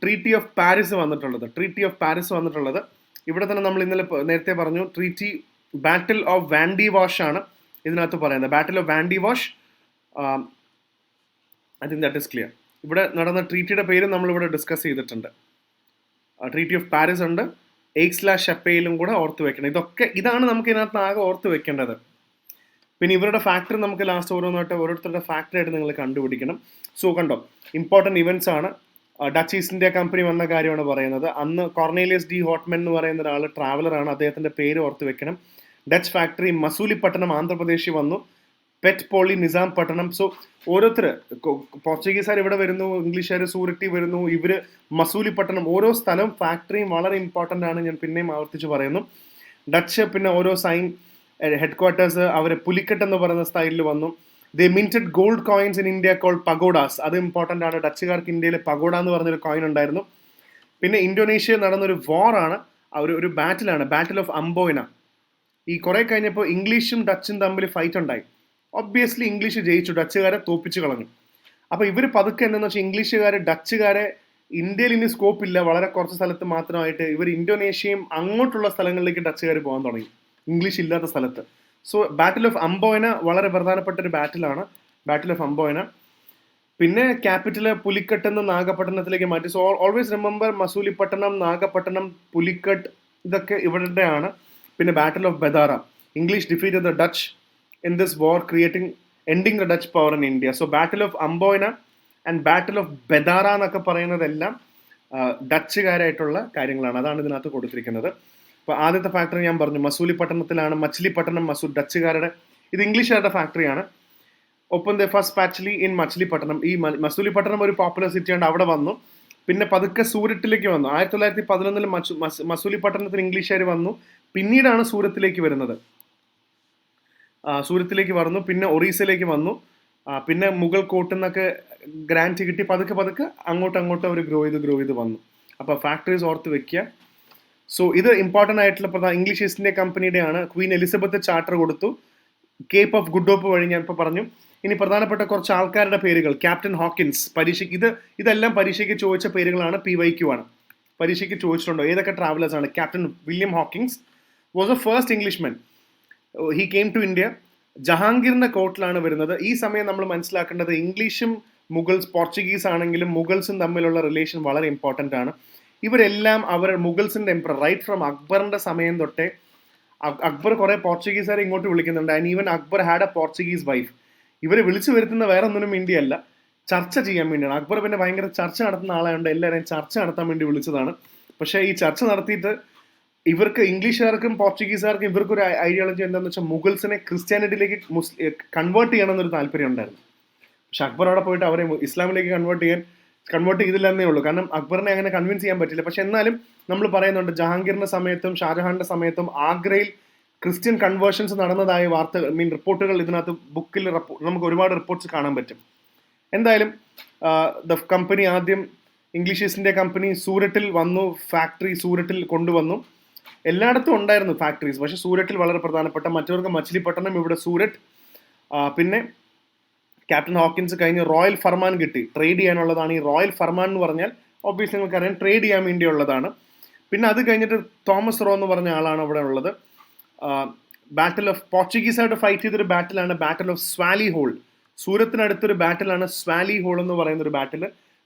ട്രീറ്റി ഓഫ് പാരീസ് വന്നിട്ടുള്ളത്. ഇവിടെ തന്നെ നമ്മൾ നേരത്തെ പറഞ്ഞു, ബാറ്റിൽ ഓഫ് വാൻഡി വാഷ് ആണ് ഇതിനകത്ത് പറയുന്നത്. ബാറ്റിൽ of Van de wash, I think that is clear. ഇവിടെ നടന്ന ട്രീറ്റിയുടെ പേര് നമ്മളിവിടെ ഡിസ്കസ് ചെയ്തിട്ടുണ്ട്. ട്രീറ്റി ഓഫ് പാരീസ് ഉണ്ട്, ആക്സ് ലാ ഷപ്പേലും കൂടെ ഓർത്ത് വെക്കണം. ഇതാണ് നമുക്ക് ഇതിനകത്ത് ആകെ ഓർത്ത് വെക്കേണ്ടത്. പിന്നെ ഇവരുടെ ഫാക്ടറി നമുക്ക് ലാസ്റ്റ് ഓരോരുത്തരുടെ ഫാക്ടറി ആയിട്ട് നിങ്ങൾ കണ്ടുപിടിക്കണം. സോ കണ്ടോ, ഇമ്പോർട്ടൻറ്റ് ഇവൻറ്റ്സ് ആണ്. ഡച്ച് ഈസ്റ്റ് ഇന്ത്യ കമ്പനി വന്ന കാര്യമാണ് പറയുന്നത്. അന്ന് കോർണേലിയസ് ഡി ഹോട്ട്മൻ എന്ന് പറയുന്ന ഒരാൾ ട്രാവലറാണ്, അദ്ദേഹത്തിൻ്റെ പേര് ഓർത്ത് വെക്കണം. ഡച്ച് ഫാക്ടറി മസൂലിപ്പട്ടണം ആന്ധ്രാപ്രദേശിൽ വന്നു. പെറ്റ് പോളി നിസാം പട്ടണം. സോ ഓരോരുത്തർ, പോർച്ചുഗീസുകാർ ഇവിടെ വരുന്നു, ഇംഗ്ലീഷുകാർ സൂരറ്റി വരുന്നു, ഇവർ മസൂലിപ്പട്ടണം. ഓരോ സ്ഥലവും ഫാക്ടറിയും വളരെ ഇമ്പോർട്ടൻ്റ് ആണ്, ഞാൻ പിന്നെയും ആവർത്തിച്ച് പറയുന്നു. ഡച്ച് പിന്നെ ഓരോ ഹെഡ് ക്വാർട്ടേഴ്സ് അവർ പുലിക്കട്ട് എന്ന് പറയുന്ന സ്റ്റൈലിൽ വന്നു. They minted gold coins in India called pagodas. അത് ഇമ്പോർട്ടൻ്റ് ആണ്. ഡച്ചുകാർക്ക് ഇന്ത്യയിൽ പഗോഡ എന്ന് പറഞ്ഞൊരു കോയിൻ ഉണ്ടായിരുന്നു. പിന്നെ ഇന്തോനേഷ്യയിൽ നടന്നൊരു വാറാണ്, ഒരു ബാറ്റിലാണ്, ബാറ്റിൽ ഓഫ് അംബോയിന. ഈ കുറേ കഴിഞ്ഞപ്പോൾ ഇംഗ്ലീഷും ഡച്ചും തമ്മിൽ ഫൈറ്റ് ഉണ്ടായി. ഒബ്വിയസ്ലി ഇംഗ്ലീഷ് ജയിച്ചു, ഡച്ചുകാരെ തോപ്പിച്ച് കളഞ്ഞു. അപ്പോൾ ഇവർ പതുക്കെ എന്താണെന്ന് വെച്ചാൽ, ഇംഗ്ലീഷുകാർ ഡച്ചുകാരെ, ഇന്ത്യയിൽ ഇനി സ്കോപ്പ് ഇല്ല, വളരെ കുറച്ച് സ്ഥലത്ത് മാത്രമായിട്ട് ഇവർ ഇന്തോനേഷ്യയും അങ്ങോട്ടുള്ള സ്ഥലങ്ങളിലേക്ക് ഡച്ചുകാർ പോകാൻ തുടങ്ങി, ഇംഗ്ലീഷ് ഇല്ലാത്ത സ്ഥലത്ത്. സോ ബാറ്റിൽ ഓഫ് അംബോയിന വളരെ പ്രധാനപ്പെട്ട ഒരു ബാറ്റിലാണ്, ബാറ്റിൽ ഓഫ് അംബോയിന. പിന്നെ ക്യാപിറ്റൽ പുലിക്കട്ട് നാഗപട്ടണത്തിലേക്ക് മാറ്റി. So always remember Masulipatnam, Nagapattinam, Pulicat, ഇതൊക്കെ ഇവിടെയാണ്. പിന്നെ battle of Bedara, English defeated the Dutch in this war, ending the Dutch power in India. So battle of Amboina and battle of Bedara എന്നൊക്കെ പറയുന്നതെല്ലാം ഡച്ചുകാരായിട്ടുള്ള കാര്യങ്ങളാണ്. അതാണ് ഇതിനകത്ത് കൊടുത്തിരിക്കുന്നത്. അപ്പോൾ ആദ്യത്തെ ഫാക്ടറി ഞാൻ പറഞ്ഞു മസൂലിപ്പട്ടണത്തിലാണ്. മച്ചിലിപ്പട്ടണം ഡച്ചുകാരുടെ, ഇത് ഇംഗ്ലീഷുകാരുടെ ഫാക്ടറിയാണ്. ഒപ്പം ഫസ്റ്റ് പാച്ച്ലി ഇൻ മച്ചിലിപ്പട്ടണം. ഈ മസൂലിപ്പട്ടണം ഒരു പോപ്പുലർ സിറ്റിയാണ്, അവിടെ വന്നു. പിന്നെ പതുക്കെ സൂരറ്റിലേക്ക് വന്നു. 1911 മസൂലിപ്പട്ടണത്തിന് ഇംഗ്ലീഷുകാർ വന്നു. പിന്നീടാണ് സൂറത്തിലേക്ക് വരുന്നത്. സൂരത്തിലേക്ക് വന്നു, പിന്നെ ഒറീസയിലേക്ക് വന്നു, പിന്നെ മുഗൾ കോട്ടിൽ നിന്നൊക്കെ ഗ്രാൻറ്റ് കിട്ടി. പതുക്കെ അങ്ങോട്ട് അവർ ഗ്രോ ചെയ്ത് വന്നു. അപ്പോൾ ഫാക്ടറീസ് ഓർത്ത് വെക്കുക. സോ ഇത് ഇമ്പോർട്ടൻ്റ് ആയിട്ടുള്ള ഇംഗ്ലീഷ് ഈസ്റ്റ് ഇന്ത്യ കമ്പനിയുടെയാണ്. ക്വീൻ എലിസബത്ത് ചാർട്ടർ കൊടുത്തു. കേപ്പ് ഓഫ് ഗുഡ് ഹോപ്പ് വഴി ഞാൻ ഇപ്പോൾ പറഞ്ഞു. ഇനി പ്രധാനപ്പെട്ട കുറച്ച് ആൾക്കാരുടെ പേരുകൾ, ക്യാപ്റ്റൻ ഹോക്കിൻസ്. ഇതെല്ലാം പരീക്ഷയ്ക്ക് ചോദിച്ച പേരുകളാണ്, PYQ ആണ്. പരീക്ഷയ്ക്ക് ചോദിച്ചിട്ടുണ്ടോ ഏതൊക്കെ ട്രാവലേഴ്സ് ആണ്? Captain William Hawkins was a first Englishman. He came to India. ജഹാംഗീറിന്റെ കോർട്ടിലാണ് വരുന്നത്. ഈ സമയം നമ്മൾ മനസ്സിലാക്കേണ്ടത് ഇംഗ്ലീഷും മുഗൾസ്, പോർച്ചുഗീസ് ആണെങ്കിലും മുഗൾസും തമ്മിലുള്ള റിലേഷൻ വളരെ ഇമ്പോർട്ടൻ്റ് ആണ്. ഇവരെല്ലാം മുഗൾസിന്റെ എംപറർ റൈറ്റ് ഫ്രം അക്ബറിന്റെ സമയം തൊട്ടേ അക്ബർ കുറെ പോർച്ചുഗീസുകാരെ ഇങ്ങോട്ട് വിളിക്കുന്നുണ്ട്. And even Akbar had A Portuguese wife. ഇവരെ വിളിച്ചു വരുത്തുന്ന വേറെ ഒന്നിനും വേണ്ടിയല്ല, ചർച്ച ചെയ്യാൻ വേണ്ടിയാണ്. അക്ബർ പിന്നെ ഭയങ്കര ചർച്ച നടത്തുന്ന ആളായതുകൊണ്ട് എല്ലാവരെയും ചർച്ച നടത്താൻ വേണ്ടി വിളിച്ചതാണ്. പക്ഷേ ഈ ചർച്ച നടത്തിയിട്ട് ഇവർക്ക് ഇംഗ്ലീഷുകാർക്കും പോർച്ചുഗീസുകാർക്കും ഇവർക്കൊരു ഐഡിയോളജി എന്താണെന്ന് വെച്ചാൽ മുഗൾസിനെ ക്രിസ്ത്യാനിറ്റിയിലേക്ക് കൺവേർട്ട് ചെയ്യണമെന്നൊരു താല്പര്യം ഉണ്ടായിരുന്നു. പക്ഷെ അക്ബർ അവിടെ പോയിട്ട് അവരെ ഇസ്ലാമിലേക്ക് കൺവേർട്ട് ചെയ്തില്ല എന്നേ ഉള്ളൂ. കാരണം അക്ബറിനെ അങ്ങനെ കൺവിൻസ് ചെയ്യാൻ പറ്റില്ല. പക്ഷെ എന്നാലും നമ്മൾ പറയുന്നുണ്ട് ജഹാംഗീറിന്റെ സമയത്തും ഷാജഹാന്റെ സമയത്തും ആഗ്രയിൽ ക്രിസ്ത്യൻ കൺവേർഷൻസ് നടന്നതായ റിപ്പോർട്ടുകൾ ഇതിനകത്ത് ബുക്കിൽ നമുക്ക് ഒരുപാട് റിപ്പോർട്ട്സ് കാണാൻ പറ്റും. എന്തായാലും ദ കമ്പനി ആദ്യം ഇംഗ്ലീഷ് ഈസ്റ്റ് ഇന്ത്യ കമ്പനി സൂററ്റിൽ വന്നു, ഫാക്ടറി സൂററ്റിൽ കൊണ്ടുവന്നു. എല്ലായിടത്തും ഉണ്ടായിരുന്നു ഫാക്ടറീസ്, പക്ഷെ സൂററ്റിൽ വളരെ പ്രധാനപ്പെട്ട, മറ്റവർക്ക് മച്ചിലിപ്പട്ടണം, ഇവിടെ സൂററ്റ്. പിന്നെ ക്യാപ്റ്റൻ ഹോക്കിൻസ് കഴിഞ്ഞ് റോയൽ ഫർമാൻ കിട്ടി. ട്രേഡ് ചെയ്യാനുള്ളതാണ് ഈ റോയൽ ഫർമാൻ എന്ന് പറഞ്ഞാൽ ഒബ്വിയസ്ലി നിങ്ങൾക്കറിയാം ട്രേഡ് ചെയ്യാൻ വേണ്ടിയുള്ളതാണ്. പിന്നെ അത് കഴിഞ്ഞിട്ട് തോമസ് റോ എന്ന് പറഞ്ഞ ആളാണ് അവിടെ ഉള്ളത്. ബാറ്റിൽ ഓഫ് പോർച്ചുഗീസായിട്ട് ഫൈറ്റ് ചെയ്തൊരു ബാറ്റിലാണ് ബാറ്റിൽ ഓഫ് സ്വാലി ഹോൾ. സൂരത്തിനടുത്തൊരു ബാറ്റിലാണ് സ്വാലി ഹോൾ എന്ന് പറയുന്നൊരു ബാറ്റിൽ.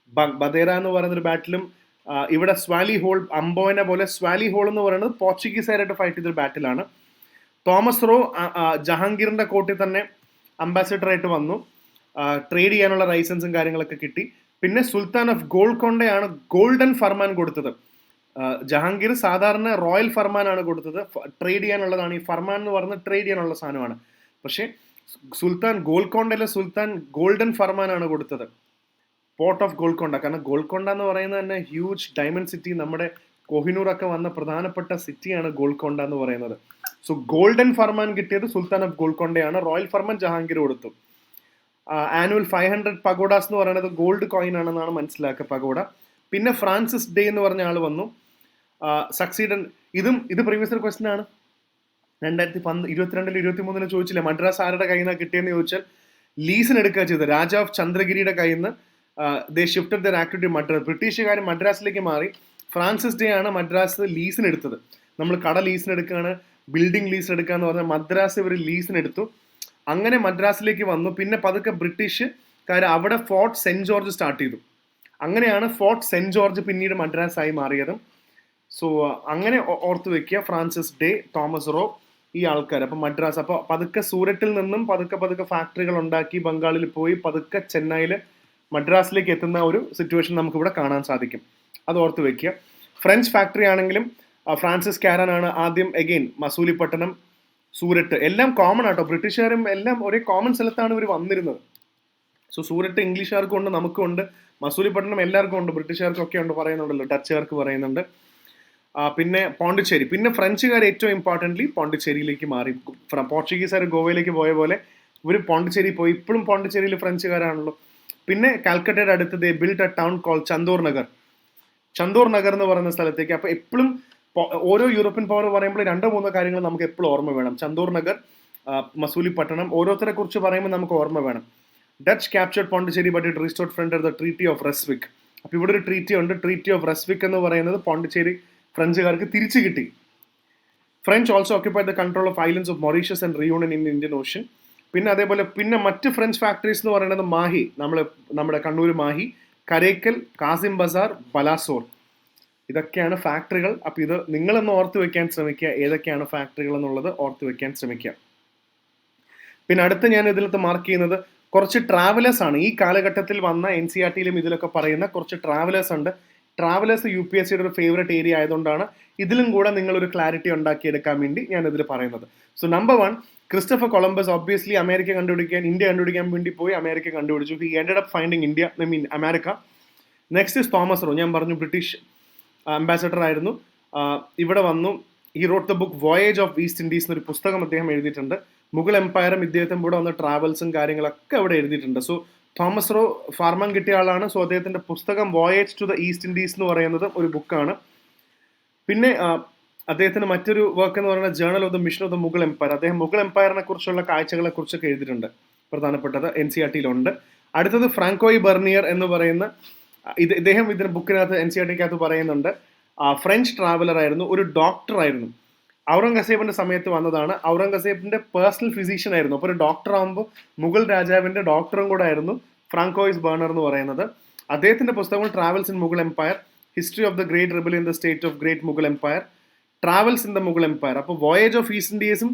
ബദേര എന്ന് പറയുന്നൊരു ബാറ്റിലും ഇവിടെ സ്വാലി ഹോൾ, അംബോനെ പോലെ സ്വാലി ഹോൾ എന്ന് പറയുന്നത് പോർച്ചുഗീസുകാരായിട്ട് ഫൈറ്റ് ചെയ്തൊരു ബാറ്റിലാണ്. തോമസ് റോ ജഹാംഗീറിന്റെ കോർട്ടിൽ തന്നെ അംബാസിഡർ ആയിട്ട് വന്നു. ട്രേഡ് ചെയ്യാനുള്ള ലൈസൻസും കാര്യങ്ങളൊക്കെ കിട്ടി. പിന്നെ സുൽത്താൻ ഓഫ് ഗോൾക്കൊണ്ടയാണ് ഗോൾഡൻ ഫർമാൻ കൊടുത്തത്. ജഹാംഗീർ സാധാരണ റോയൽ ഫർമാൻ ആണ് കൊടുത്തത്, ട്രേഡ് ചെയ്യാനുള്ളതാണ്. ഈ ഫർമാൻ എന്ന് പറയുന്നത് ട്രേഡ് ചെയ്യാനുള്ള സാധനമാണ്. പക്ഷേ സുൽത്താൻ ഗോൾക്കൊണ്ടയിലെ സുൽത്താൻ ഗോൾഡൻ ഫർമാൻ ആണ് കൊടുത്തത്, പോർട്ട് ഓഫ് ഗോൾക്കൊണ്ട. കാരണം ഗോൾക്കൊണ്ട എന്ന് പറയുന്നത് തന്നെ ഹ്യൂജ് ഡയമണ്ട് സിറ്റി, നമ്മുടെ കോഹിനൂറൊക്കെ വന്ന പ്രധാനപ്പെട്ട സിറ്റിയാണ് ഗോൾക്കൊണ്ട എന്ന് പറയുന്നത്. സോ ഗോൾഡൻ ഫർമാൻ കിട്ടിയത് സുൽത്താൻ ഓഫ് ഗോൾക്കൊണ്ടയാണ്. റോയൽ ഫർമാൻ ജഹാംഗീർ കൊടുത്തു. ആനുവൽ 500 പഗോഡാസ് എന്ന് പറയുന്നത് ഗോൾഡ് കോയിൻ ആണെന്നാണ് മനസ്സിലാക്കുക പഗോഡ. പിന്നെ ഫ്രാൻസിസ് ഡേ എന്ന് പറഞ്ഞ ആൾ വന്നു. ഇത് പ്രീവിയസ് ക്വസ്റ്റ്യൻ ആണ്. 2022 23 ചോദിച്ചില്ല മദ്രാസ് ആരുടെ കയ്യിൽ നിന്നാണ് കിട്ടിയെന്ന് ചോദിച്ചാൽ ലീസിന് എടുക്കുക ചെയ്തത്. രാജാ ഓഫ് ചന്ദ്രഗിരിയുടെ കയ്യിൽ നിന്ന് ദേ ഷിഫ്റ്റഡ് ദർ ആക്ടിവിറ്റി മദ്രാസ്. ബ്രിട്ടീഷുകാർ മദ്രാസിലേക്ക് മാറി. ഫ്രാൻസിസ് ഡേ ആണ് മദ്രാസ് ലീസിന് എടുത്തത്. നമ്മൾ കട ലീസിന് എടുക്കുകയാണ്, ബിൽഡിംഗ് ലീസിന് എടുക്കുക എന്ന് പറഞ്ഞാൽ മദ്രാസ് ഇവർ ലീസിന് എടുത്തു. അങ്ങനെ മദ്രാസിലേക്ക് വന്നു. പിന്നെ പതുക്കെ ബ്രിട്ടീഷുകാർ അവിടെ ഫോർട്ട് സെന്റ് ജോർജ് സ്റ്റാർട്ട് ചെയ്തു. അങ്ങനെയാണ് ഫോർട്ട് സെന്റ് ജോർജ് പിന്നീട് മദ്രാസ് ആയി മാറിയത്. സോ അങ്ങനെ ഓർത്ത് വെക്കുക, ഫ്രാൻസിസ് ഡേ, തോമസ് റോ, ഈ ആൾക്കാർ. അപ്പം മദ്രാസ്, അപ്പോൾ പതുക്കെ സൂററ്റിൽ നിന്നും പതുക്കെ ഫാക്ടറികൾ ഉണ്ടാക്കി ബംഗാളിൽ പോയി പതുക്കെ ചെന്നൈയിൽ മദ്രാസിലേക്ക് എത്തുന്ന ഒരു സിറ്റുവേഷൻ നമുക്കിവിടെ കാണാൻ സാധിക്കും. അത് ഓർത്ത് വെക്കുക. ഫ്രഞ്ച് ഫാക്ടറി ആണെങ്കിലും ഫ്രാൻസിസ് കാരൻ ആണ് ആദ്യം. എഗെയിൻ മസൂലിപ്പട്ടണം, സൂററ്റ് എല്ലാം കോമൺ ആട്ടോ. ബ്രിട്ടീഷുകാരും എല്ലാം ഒരേ കോമൺ സ്ഥലത്താണ് ഇവർ വന്നിരുന്നത്. സോ സൂററ്റ് ഇംഗ്ലീഷുകാർക്കും ഉണ്ട്, നമുക്കും ഉണ്ട്. മസൂലിപ്പട്ടണം എല്ലാവർക്കും ഉണ്ട്, ബ്രിട്ടീഷുകാർക്കൊക്കെ ഉണ്ട്, പറയുന്നുണ്ടല്ലോ, ഡച്ചുകാർക്ക് പറയുന്നുണ്ട്. പിന്നെ പോണ്ടിച്ചേരി. പിന്നെ ഫ്രഞ്ചുകാർ ഏറ്റവും ഇമ്പോർട്ടൻ്റ്ലി പോണ്ടിച്ചേരിയിലേക്ക് മാറി. പോർച്ചുഗീസുകാർ ഗോവയിലേക്ക് പോയ പോലെ ഇവർ പോണ്ടിച്ചേരി പോയി. ഇപ്പോഴും പോണ്ടിച്ചേരിയിൽ ഫ്രഞ്ചുകാരാണല്ലോ. പിന്നെ കാൽക്കട്ടയുടെ അടുത്ത് they built a town called Chandan Nagar എന്ന് പറയുന്ന സ്ഥലത്തേക്ക്. അപ്പോൾ എപ്പോഴും ഓരോ യൂറോപ്യൻ പവർ പറയുമ്പോൾ 2-3 കാര്യങ്ങൾ നമുക്ക് എപ്പോഴും ഓർമ്മ വേണം. ചന്തോർ നഗർ, മസൂലിപ്പട്ടണം, ഓരോരുത്തരെ കുറിച്ച് പറയുമ്പോൾ നമുക്ക് ഓർമ്മ വേണം. Dutch captured Pondicherry but it restored from the treaty of Ryswick. അപ്പോൾ ഇവിടെ ഒരു ട്രീറ്റി ഉണ്ട്, ട്രീറ്റി ഓഫ് റെസ്വിക് എന്ന് പറയുന്നത് പോണ്ടിച്ചേരി ഫ്രഞ്ചുകാർക്ക് തിരിച്ചു കിട്ടി. French also occupied the control of islands of Mauritius and reunion in Indian ocean. പിന്നെ അതേപോലെ പിന്നെ മറ്റ് ഫ്രഞ്ച് ഫാക്ടറീസ് എന്ന് പറയുന്നത് മാഹി, നമ്മുടെ കണ്ണൂർ മാഹി, കരേക്കൽ, കാസിം ബസാർ, ബലാസോർ, ഇതൊക്കെയാണ് ഫാക്ടറികൾ. അപ്പോൾ ഇത് നിങ്ങളൊന്ന് ഓർത്ത് വെക്കാൻ ശ്രമിക്കുക, ഏതൊക്കെയാണ് ഫാക്ടറികൾ എന്നുള്ളത് ഓർത്ത് വെക്കാൻ ശ്രമിക്കുക. പിന്നെ അടുത്ത് ഞാൻ ഇതിലത്ത് മാർക്ക് ചെയ്യുന്നത് കുറച്ച് ട്രാവലേഴ്സ് ആണ്. ഈ കാലഘട്ടത്തിൽ വന്ന NCERTയിലും ഇതിലൊക്കെ പറയുന്ന കുറച്ച് ട്രാവലേഴ്സ് ഉണ്ട്. ട്രാവലേഴ്സ് UPSCയുടെ ഒരു ഫേവറേറ്റ് ഏരിയ ആയതുകൊണ്ടാണ് ഇതിലും കൂടെ നിങ്ങളൊരു ക്ലാരിറ്റി ഉണ്ടാക്കിയെടുക്കാൻ വേണ്ടി ഞാൻ ഇതിൽ പറയുന്നത്. So number 1, Christopher Columbus obviously India കണ്ടുപിടിക്കാൻ വേണ്ടി പോയി അമേരിക്ക കണ്ടുപിടിച്ചു. He ended up finding America. Next is Thomas raw. ഞാൻ പറഞ്ഞു ബ്രിട്ടീഷ് അംബാസഡർ ആയിരുന്നു. ഇവിടെ വന്നു. He wrote the book voyage of east Indies എന്നൊരു പുസ്തകം അദ്ദേഹം എഴുതിയിട്ടുണ്ട്. മുഗൾ എംപയറും ഇദ്ദേഹത്തും കൂടെ വന്ന ട്രാവൽസും കാര്യങ്ങളൊക്കെ അവിടെ എഴുതിയിട്ടുണ്ട്. സോ തോമസ് റോ ഫാർമാൻ കിട്ടിയ ആളാണ്. സോ അദ്ദേഹത്തിൻ്റെ പുസ്തകം voyage to the East Indies എന്ന് പറയുന്നത് ഒരു ബുക്കാണ്. പിന്നെ അദ്ദേഹത്തിന് മറ്റൊരു വർക്ക് എന്ന് പറയുന്നത് journal of the mission of the Mughal empire. അദ്ദേഹം മുഗൾ എംപയറിനെ കുറിച്ചുള്ള കാഴ്ചകളെ കുറിച്ചൊക്കെ എഴുതിയിട്ടുണ്ട്, പ്രധാനപ്പെട്ടത് NCERTയിലുണ്ട്. അടുത്തത് ഫ്രാങ്കോയി ബെർണിയർ എന്ന് പറയുന്ന ഇദ്ദേഹം ഇതിന് ബുക്കിനകത്ത് NCERTക്കകത്ത് പറയുന്നുണ്ട്. ഫ്രഞ്ച് ട്രാവലർ ആയിരുന്നു, ഒരു ഡോക്ടർ ആയിരുന്നു. ഔറംഗസേബിന്റെ സമയത്ത് വന്നതാണ്. ഔറംഗസേബിന്റെ പേഴ്സണൽ ഫിസീഷ്യൻ ആയിരുന്നു. അപ്പോൾ ഒരു ഡോക്ടർ ആകുമ്പോൾ മുഗൾ രാജാവിന്റെ ഡോക്ടറും കൂടെ ആയിരുന്നു ഫ്രാങ്കോയിസ് ബർണർ എന്ന് പറയുന്നത്. അദ്ദേഹത്തിന്റെ പുസ്തകങ്ങൾ travels in Mughal empire, history of the great rebel in the state of great Mughal empire, travels in the Mughal empire. അപ്പോൾ വോയേജ് ഓഫ് ഈസ്റ്റ് ഇന്ത്യസും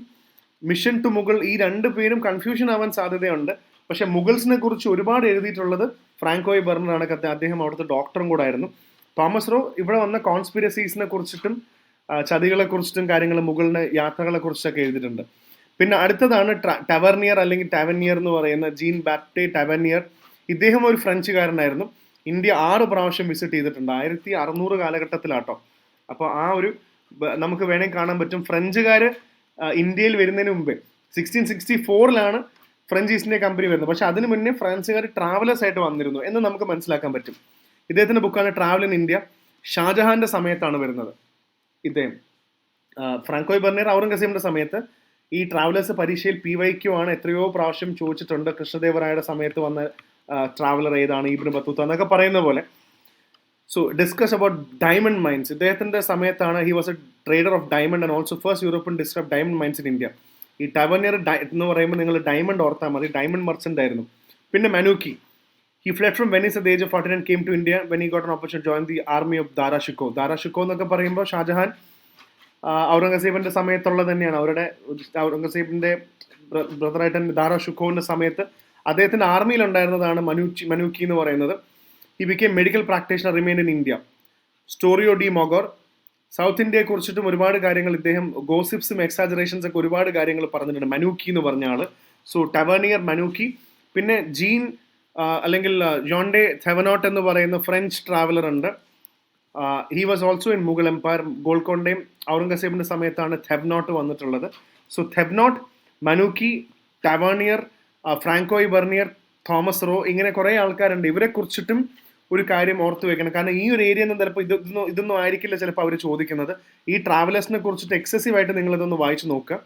മിഷൻ ടു മുഗൾ, ഈ രണ്ട് പേരും കൺഫ്യൂഷൻ ആവാൻ സാധ്യതയുണ്ട്. പക്ഷെ മുഗൾസിനെ കുറിച്ച് ഒരുപാട് എഴുതിയിട്ടുള്ളത് ഫ്രാങ്കോയ് ബർണർ ആണ്. അദ്ദേഹം അവിടുത്തെ ഡോക്ടറും കൂടെ ആയിരുന്നു. തോമസ് റോ ഇവിടെ വന്ന കോൺസ്പിരസീസിനെ കുറിച്ചിട്ടും ചതികളെ കുറിച്ചിട്ടും കാര്യങ്ങൾ, മുഗളിന്റെ യാത്രകളെ കുറിച്ചൊക്കെ എഴുതിയിട്ടുണ്ട്. പിന്നെ അടുത്തതാണ് ടവർണിയർ അല്ലെങ്കിൽ ടാവനിയർ എന്ന് പറയുന്ന ജീൻ ബാപ്റ്റെ ടവർണിയർ. ഇദ്ദേഹം ഒരു ഫ്രഞ്ചുകാരനായിരുന്നു. ഇന്ത്യ 6 പ്രാവശ്യം വിസിറ്റ് ചെയ്തിട്ടുണ്ട്. 1600 കാലഘട്ടത്തിലാട്ടോ. അപ്പോൾ ആ ഒരു നമുക്ക് വേണമെങ്കിൽ കാണാൻ പറ്റും. ഫ്രഞ്ചുകാർ ഇന്ത്യയിൽ വരുന്നതിന് മുമ്പേ 1664 ഫ്രഞ്ച് ഈസ്റ്റ് ഇന്ത്യ കമ്പനി വരുന്നത്. പക്ഷെ അതിന് മുന്നേ ഫ്രാൻസുകാർ ട്രാവലേഴ്സ് ആയിട്ട് വന്നിരുന്നു എന്ന് നമുക്ക് മനസ്സിലാക്കാൻ പറ്റും. ഇദ്ദേഹത്തിന്റെ ബുക്കാണ് ട്രാവൽ ഇൻ ഇന്ത്യ. ഷാജഹാന്റെ സമയത്താണ് വരുന്നത് ഇദ്ദേഹം. ഫ്രാങ്കോയ് ബർണിയർ ഔറംഗസേബിന്റെ സമയത്ത് ഈ ട്രാവലേഴ്സ് പരീക്ഷയിൽ PYQ ആണ്, എത്രയോ പ്രാവശ്യം ചോദിച്ചിട്ടുണ്ട്. കൃഷ്ണദേവരായയുടെ സമയത്ത് വന്ന ട്രാവലർ ഏതാണ്, ഇബ്നു ബത്തൂത്ത എന്നൊക്കെ പറയുന്ന പോലെ. So discuss about diamond mines. ഇദ്ദേഹത്തിന്റെ സമയത്താണ് he was a trader of diamond and also first European discover diamond mines in India. ഈ ടവർണിയർ എന്ന് പറയുമ്പോൾ നിങ്ങൾ ഡയമണ്ട് ഓർത്താൽ മതി. ഡയമണ്ട് മർച്ചന്റ് ആയിരുന്നു. പിന്നെ മനുക്കി, he fled from Venice at the age of 14 and came to India when he got an opportunity to join the army of Dara Shikoh. Dara Shikoh എന്നൊക്കെ പറയുമ്പോൾ ഷാജഹാൻ ഔറംഗസേബിന്റെ സമയത്തുള്ളത് തന്നെയാണ്. അവരുടെ ഔറംഗസേബിന്റെ ബ്രദറായിട്ട് ദാരാ ഷുക്കോവിന്റെ സമയത്ത് അദ്ദേഹത്തിന്റെ ആർമിയിൽ ഉണ്ടായിരുന്നതാണ് മനുക്കി എന്ന് പറയുന്നത്. He became medical practitioner, remain in India. Storia do Mogor, South ഇന്ത്യയെ കുറിച്ചിട്ടും ഒരുപാട് കാര്യങ്ങൾ ഇദ്ദേഹം ഗോസിപ്സും എക്സാജറേഷൻസ് ഒക്കെ ഒരുപാട് കാര്യങ്ങൾ പറഞ്ഞിട്ടുണ്ട്. മനുക്കി എന്ന് പറഞ്ഞ ആള്. So Tavernier, Manucci. പിന്നെ ജീൻ അല്ലെങ്കിൽ ജോൺഡെ തെവനോട്ട് എന്ന് പറയുന്ന ഫ്രഞ്ച് ട്രാവലർ ഉണ്ട്. He was also in Mughal empire. ഗോൾക്കൊണ്ടയും ഔറംഗസേബിന്റെ സമയത്താണ് തെവനോട്ട് വന്നിട്ടുള്ളത്. So Thevenot, Manucci, Tavernier, Francois Bernier, Thomas Roe, ഇങ്ങനെ കുറേ ആൾക്കാരുണ്ട്. ഇവരെ കുറിച്ചിട്ടും ഒരു കാര്യം ഓർത്ത് വെക്കണം. കാരണം ഈ ഒരു ഏരിയ നിന്ന് ചിലപ്പോൾ ഇതൊന്നും ആയിരിക്കില്ല ചിലപ്പോൾ അവർ ചോദിക്കുന്നത്. ഈ ട്രാവലേഴ്സിനെ കുറിച്ചിട്ട് എക്സസീവ് ആയിട്ട് നിങ്ങൾ ഇതൊന്ന് വായിച്ചു നോക്കുക.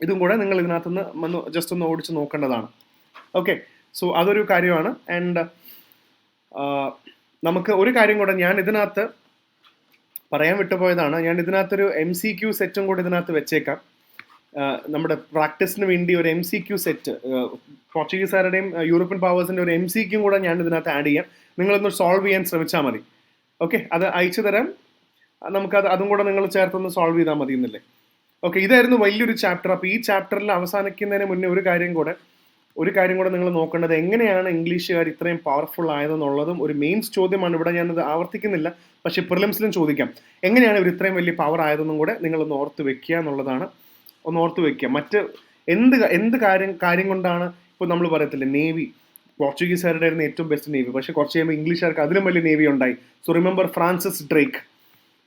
ഇതും കൂടെ നിങ്ങൾ ഇതിനകത്തുനിന്ന് ജസ്റ്റ് ഒന്ന് ഓടിച്ച് നോക്കേണ്ടതാണ്. ഓക്കെ, സോ അതൊരു കാര്യമാണ്. ആൻഡ് നമുക്ക് ഒരു കാര്യം കൂടെ ഞാൻ ഇതിനകത്ത് പറയാൻ വിട്ടുപോയതാണ്. ഞാൻ ഇതിനകത്തൊരു MCQ സെറ്റും കൂടെ ഇതിനകത്ത് വെച്ചേക്കാം. നമ്മുടെ പ്രാക്ടീസിന് വേണ്ടി ഒരു MCQ സെറ്റ്, പോർച്ചുഗീസുകാരുടെയും യൂറോപ്യൻ പവേഴ്സിൻ്റെ ഒരു MCQ കൂടെ ഞാൻ ഇതിനകത്ത് ആഡ് ചെയ്യാം. നിങ്ങളൊന്ന് സോൾവ് ചെയ്യാൻ ശ്രമിച്ചാൽ മതി. ഓക്കെ, അത് അയച്ചു തരാം. അതും കൂടെ നിങ്ങൾ ചേർത്തൊന്ന് സോൾവ് ചെയ്താൽ മതി എന്നല്ലേ. ഓക്കെ, ഇതായിരുന്നു വലിയൊരു ചാപ്റ്റർ. അപ്പോൾ ഈ ചാപ്റ്ററിൽ അവസാനിക്കുന്നതിന് മുന്നേ ഒരു കാര്യം കൂടെ നിങ്ങൾ നോക്കേണ്ടത്, എങ്ങനെയാണ് ഇംഗ്ലീഷുകാർ ഇത്രയും പവർഫുൾ ആയതെന്നുള്ളതും ഒരു മെയിൻസ് ചോദ്യമാണ്. ഇവിടെ ഞാനത് ആവർത്തിക്കുന്നില്ല, പക്ഷെ പ്രിലിംസിലും ചോദിക്കാം. എങ്ങനെയാണ് ഇവർ ഇത്രയും വലിയ പവർ ആയതെന്നും കൂടെ നിങ്ങളൊന്ന് ഓർത്ത് വെക്കുക എന്നുള്ളതാണ്. ഒന്ന് ഓർത്ത് വെക്കുക. മറ്റ് എന്ത് കാര്യം കൊണ്ടാണ് ഇപ്പോൾ നമ്മൾ പറയത്തില്ലേ, നേവി പോർച്ചുഗീസുകാരുടെ ആയിരുന്നു ഏറ്റവും ബെസ്റ്റ് നേവി. പക്ഷെ കുറച്ച് കഴിയുമ്പോൾ ഇംഗ്ലീഷുകാർക്ക് അതിലും വലിയ നേവി ഉണ്ടായി. So remember Francis Drake,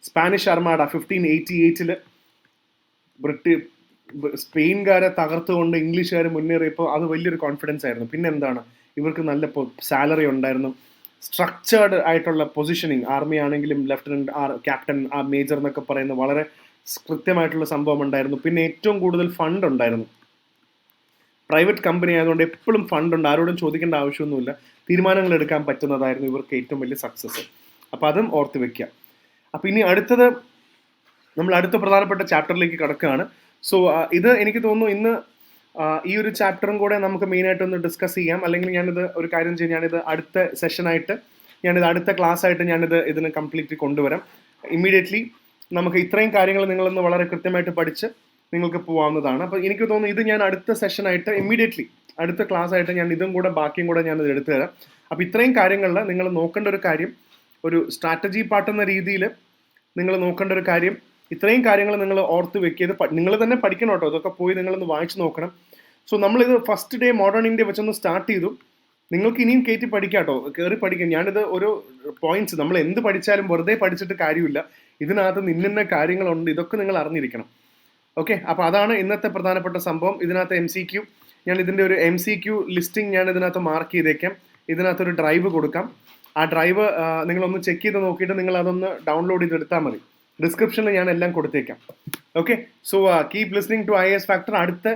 Spanish armada 1588 സ്പെയിൻകാരെ തകർത്തുകൊണ്ട് ഇംഗ്ലീഷുകാർ മുന്നേറിയപ്പോൾ അത് വലിയൊരു കോൺഫിഡൻസ് ആയിരുന്നു. പിന്നെ എന്താണ്, ഇവർക്ക് നല്ല സാലറി ഉണ്ടായിരുന്നു, സ്ട്രക്ചേർഡ് ആയിട്ടുള്ള പൊസിഷനിങ്. ആർമി ആണെങ്കിലും ലെഫ്റ്റനന്റ്, ക്യാപ്റ്റൻ, മേജർ എന്നൊക്കെ പറയുന്ന വളരെ കൃത്യമായിട്ടുള്ള സംഭവം ഉണ്ടായിരുന്നു. പിന്നെ ഏറ്റവും കൂടുതൽ ഫണ്ട് ഉണ്ടായിരുന്നു. പ്രൈവറ്റ് കമ്പനി ആയതുകൊണ്ട് എപ്പോഴും ഫണ്ട് ഉണ്ട്, ആരോടും ചോദിക്കേണ്ട ആവശ്യമൊന്നുമില്ല. തീരുമാനങ്ങൾ എടുക്കാൻ പറ്റുന്നതായിരുന്നു ഇവർക്ക് ഏറ്റവും വലിയ സക്സസ്. അപ്പോൾ അതും ഓർത്ത് വെക്കുക. അപ്പോൾ ഇനി നമ്മൾ അടുത്ത പ്രധാനപ്പെട്ട ചാപ്റ്ററിലേക്ക് കടക്കുകയാണ്. സോ ഇത് എനിക്ക് തോന്നുന്നു ഇന്ന് ഈ ഒരു ചാപ്റ്ററും കൂടെ നമുക്ക് മെയിനായിട്ടൊന്ന് ഡിസ്കസ് ചെയ്യാം. അല്ലെങ്കിൽ ഞാനിത് ഒരു കാര്യം ചെയ്യും, ഞാനിത് അടുത്ത സെഷനായിട്ട്, അടുത്ത ക്ലാസ് ആയിട്ട് ഇതിന് കംപ്ലീറ്റ് കൊണ്ടുവരാം. ഇമ്മീഡിയറ്റ്ലി നമുക്ക് ഇത്രയും കാര്യങ്ങൾ നിങ്ങളൊന്ന് വളരെ കൃത്യമായിട്ട് പഠിച്ച് നിങ്ങൾക്ക് പോകാവുന്നതാണ്. അപ്പോൾ എനിക്ക് തോന്നുന്നു ഇത് ഞാൻ അടുത്ത സെഷനായിട്ട് ഇമ്മീഡിയറ്റ്ലി അടുത്ത ക്ലാസ് ആയിട്ട് ഇതും കൂടെ ബാക്കിയും കൂടെ ഞാനിത് എടുത്തു തരാം. അപ്പോൾ ഇത്രയും കാര്യങ്ങളിൽ നിങ്ങൾ നോക്കേണ്ട ഒരു കാര്യം, ഒരു സ്ട്രാറ്റജി പാർട്ടെന്ന രീതിയിൽ നിങ്ങൾ നോക്കേണ്ട ഒരു കാര്യം, ഇത്രയും കാര്യങ്ങൾ നിങ്ങൾ ഓർത്ത് വെക്കിയത് നിങ്ങൾ തന്നെ പഠിക്കണം കേട്ടോ. ഇതൊക്കെ പോയി നിങ്ങളൊന്ന് വായിച്ച് നോക്കണം. സോ നമ്മളിത് ഫസ്റ്റ് ഡേ മോഡേൺ ഇന്ത്യ വെച്ചൊന്ന് സ്റ്റാർട്ട് ചെയ്തു. നിങ്ങൾക്ക് ഇനിയും കയറ്റി പഠിക്കാം കേട്ടോ, കയറി പഠിക്കാം. ഞാനിത് ഓരോ പോയിന്റ്സ്, നമ്മൾ എന്ത് പഠിച്ചാലും വെറുതെ പഠിച്ചിട്ട് കാര്യമില്ല. ഇതിനകത്ത് ഇന്ന കാര്യങ്ങളുണ്ട്, ഇതൊക്കെ നിങ്ങൾ അറിഞ്ഞിരിക്കണം. ഓക്കെ, അപ്പോൾ അതാണ് ഇന്നത്തെ പ്രധാനപ്പെട്ട സംഭവം. ഇതിനകത്ത് MCQ, ഞാൻ ഇതിൻ്റെ ഒരു MCQ ലിസ്റ്റിംഗ് ഞാൻ ഇതിനകത്ത് മാർക്ക് ചെയ്തേക്കാം. ഇതിനകത്തൊരു ഡ്രൈവ് കൊടുക്കാം. ആ ഡ്രൈവ് നിങ്ങളൊന്ന് ചെക്ക് ചെയ്ത് നോക്കിയിട്ട് നിങ്ങൾ അതൊന്ന് ഡൗൺലോഡ് ചെയ്തെടുത്താൽ മതി. ഡിസ്ക്രിപ്ഷനിൽ ഞാൻ എല്ലാം കൊടുത്തേക്കാം. Okay, so keep listening to IAS factor. അടുത്ത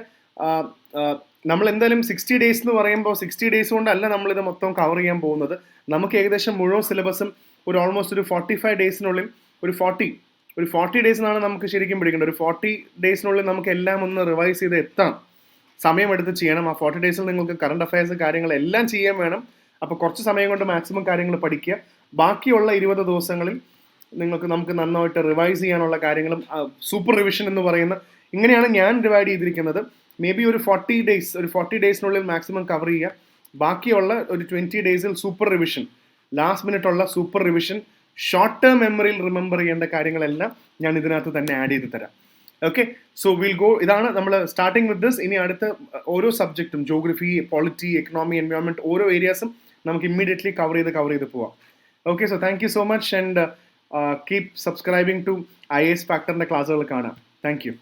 നമ്മൾ എന്തായാലും 60 days എന്ന് പറയുമ്പോൾ 60 days കൊണ്ടല്ല നമ്മളിത് മൊത്തം കവർ ചെയ്യാൻ പോകുന്നത്. നമുക്ക് ഏകദേശം മുഴുവൻ സിലബസും ഒരു ഓൾമോസ്റ്റ് ഒരു 45 daysനുള്ളിൽ, ഒരു ഒരു 40 ഡേയ്സിനാണ് നമുക്ക് ശരിക്കും പിടിക്കേണ്ടത്. ഒരു 40 ഡേയ്സിനുള്ളിൽ നമുക്ക് എല്ലാം ഒന്ന് റിവൈസ് ചെയ്ത് എത്താം. സമയമെടുത്ത് ചെയ്യണം. ആ 40 ഡേയ്സിൽ നിങ്ങൾക്ക് കറണ്ട് അഫയേഴ്സ് കാര്യങ്ങളെല്ലാം ചെയ്യാൻ വേണം. അപ്പോൾ കുറച്ച് സമയം കൊണ്ട് മാക്സിമം കാര്യങ്ങൾ പഠിക്കുക. ബാക്കിയുള്ള 20 ദിവസങ്ങളിൽ നമുക്ക് നന്നായിട്ട് റിവൈസ് ചെയ്യാനുള്ള കാര്യങ്ങളും സൂപ്പർ റിവിഷൻ എന്ന് പറയുന്ന ഇങ്ങനെയാണ് ഞാൻ ഡിവൈഡ് ചെയ്തിരിക്കുന്നത്. മേ ബി ഒരു 40 ഡേയ്സിനുള്ളിൽ മാക്സിമം കവർ ചെയ്യുക. ബാക്കിയുള്ള ഒരു 20 ഡേയ്സിൽ സൂപ്പർ റിവിഷൻ, ലാസ്റ്റ് മിനിറ്റ് ഉള്ള സൂപ്പർ റിവിഷൻ, ഷോർട്ട് ടേം മെമ്മറിയിൽ റിമെമ്പർ ചെയ്യേണ്ട കാര്യങ്ങളെല്ലാം ഞാൻ ഇതിനകത്ത് തന്നെ ആഡ് ചെയ്ത് തരാം. Okay, so will go. ഇതാണ് നമ്മൾ സ്റ്റാർട്ടിങ് വിത്ത് ദിസ്. ഇനി അടുത്ത ഓരോ സബ്ജക്റ്റും ജോഗ്രഫി, പോളിറ്റി, എക്കണോമി, എൻവയോൺമെന്റ്, ഓരോ ഏരിയാസും നമുക്ക് ഇമ്മീഡിയറ്റ്ലി കവർ ചെയ്ത് പോവാം. Okay, so thank you so much and keep subscribing to IAS ഫാക്ടറിന്റെ ക്ലാസ്സുകൾ കാണാം. Thank U.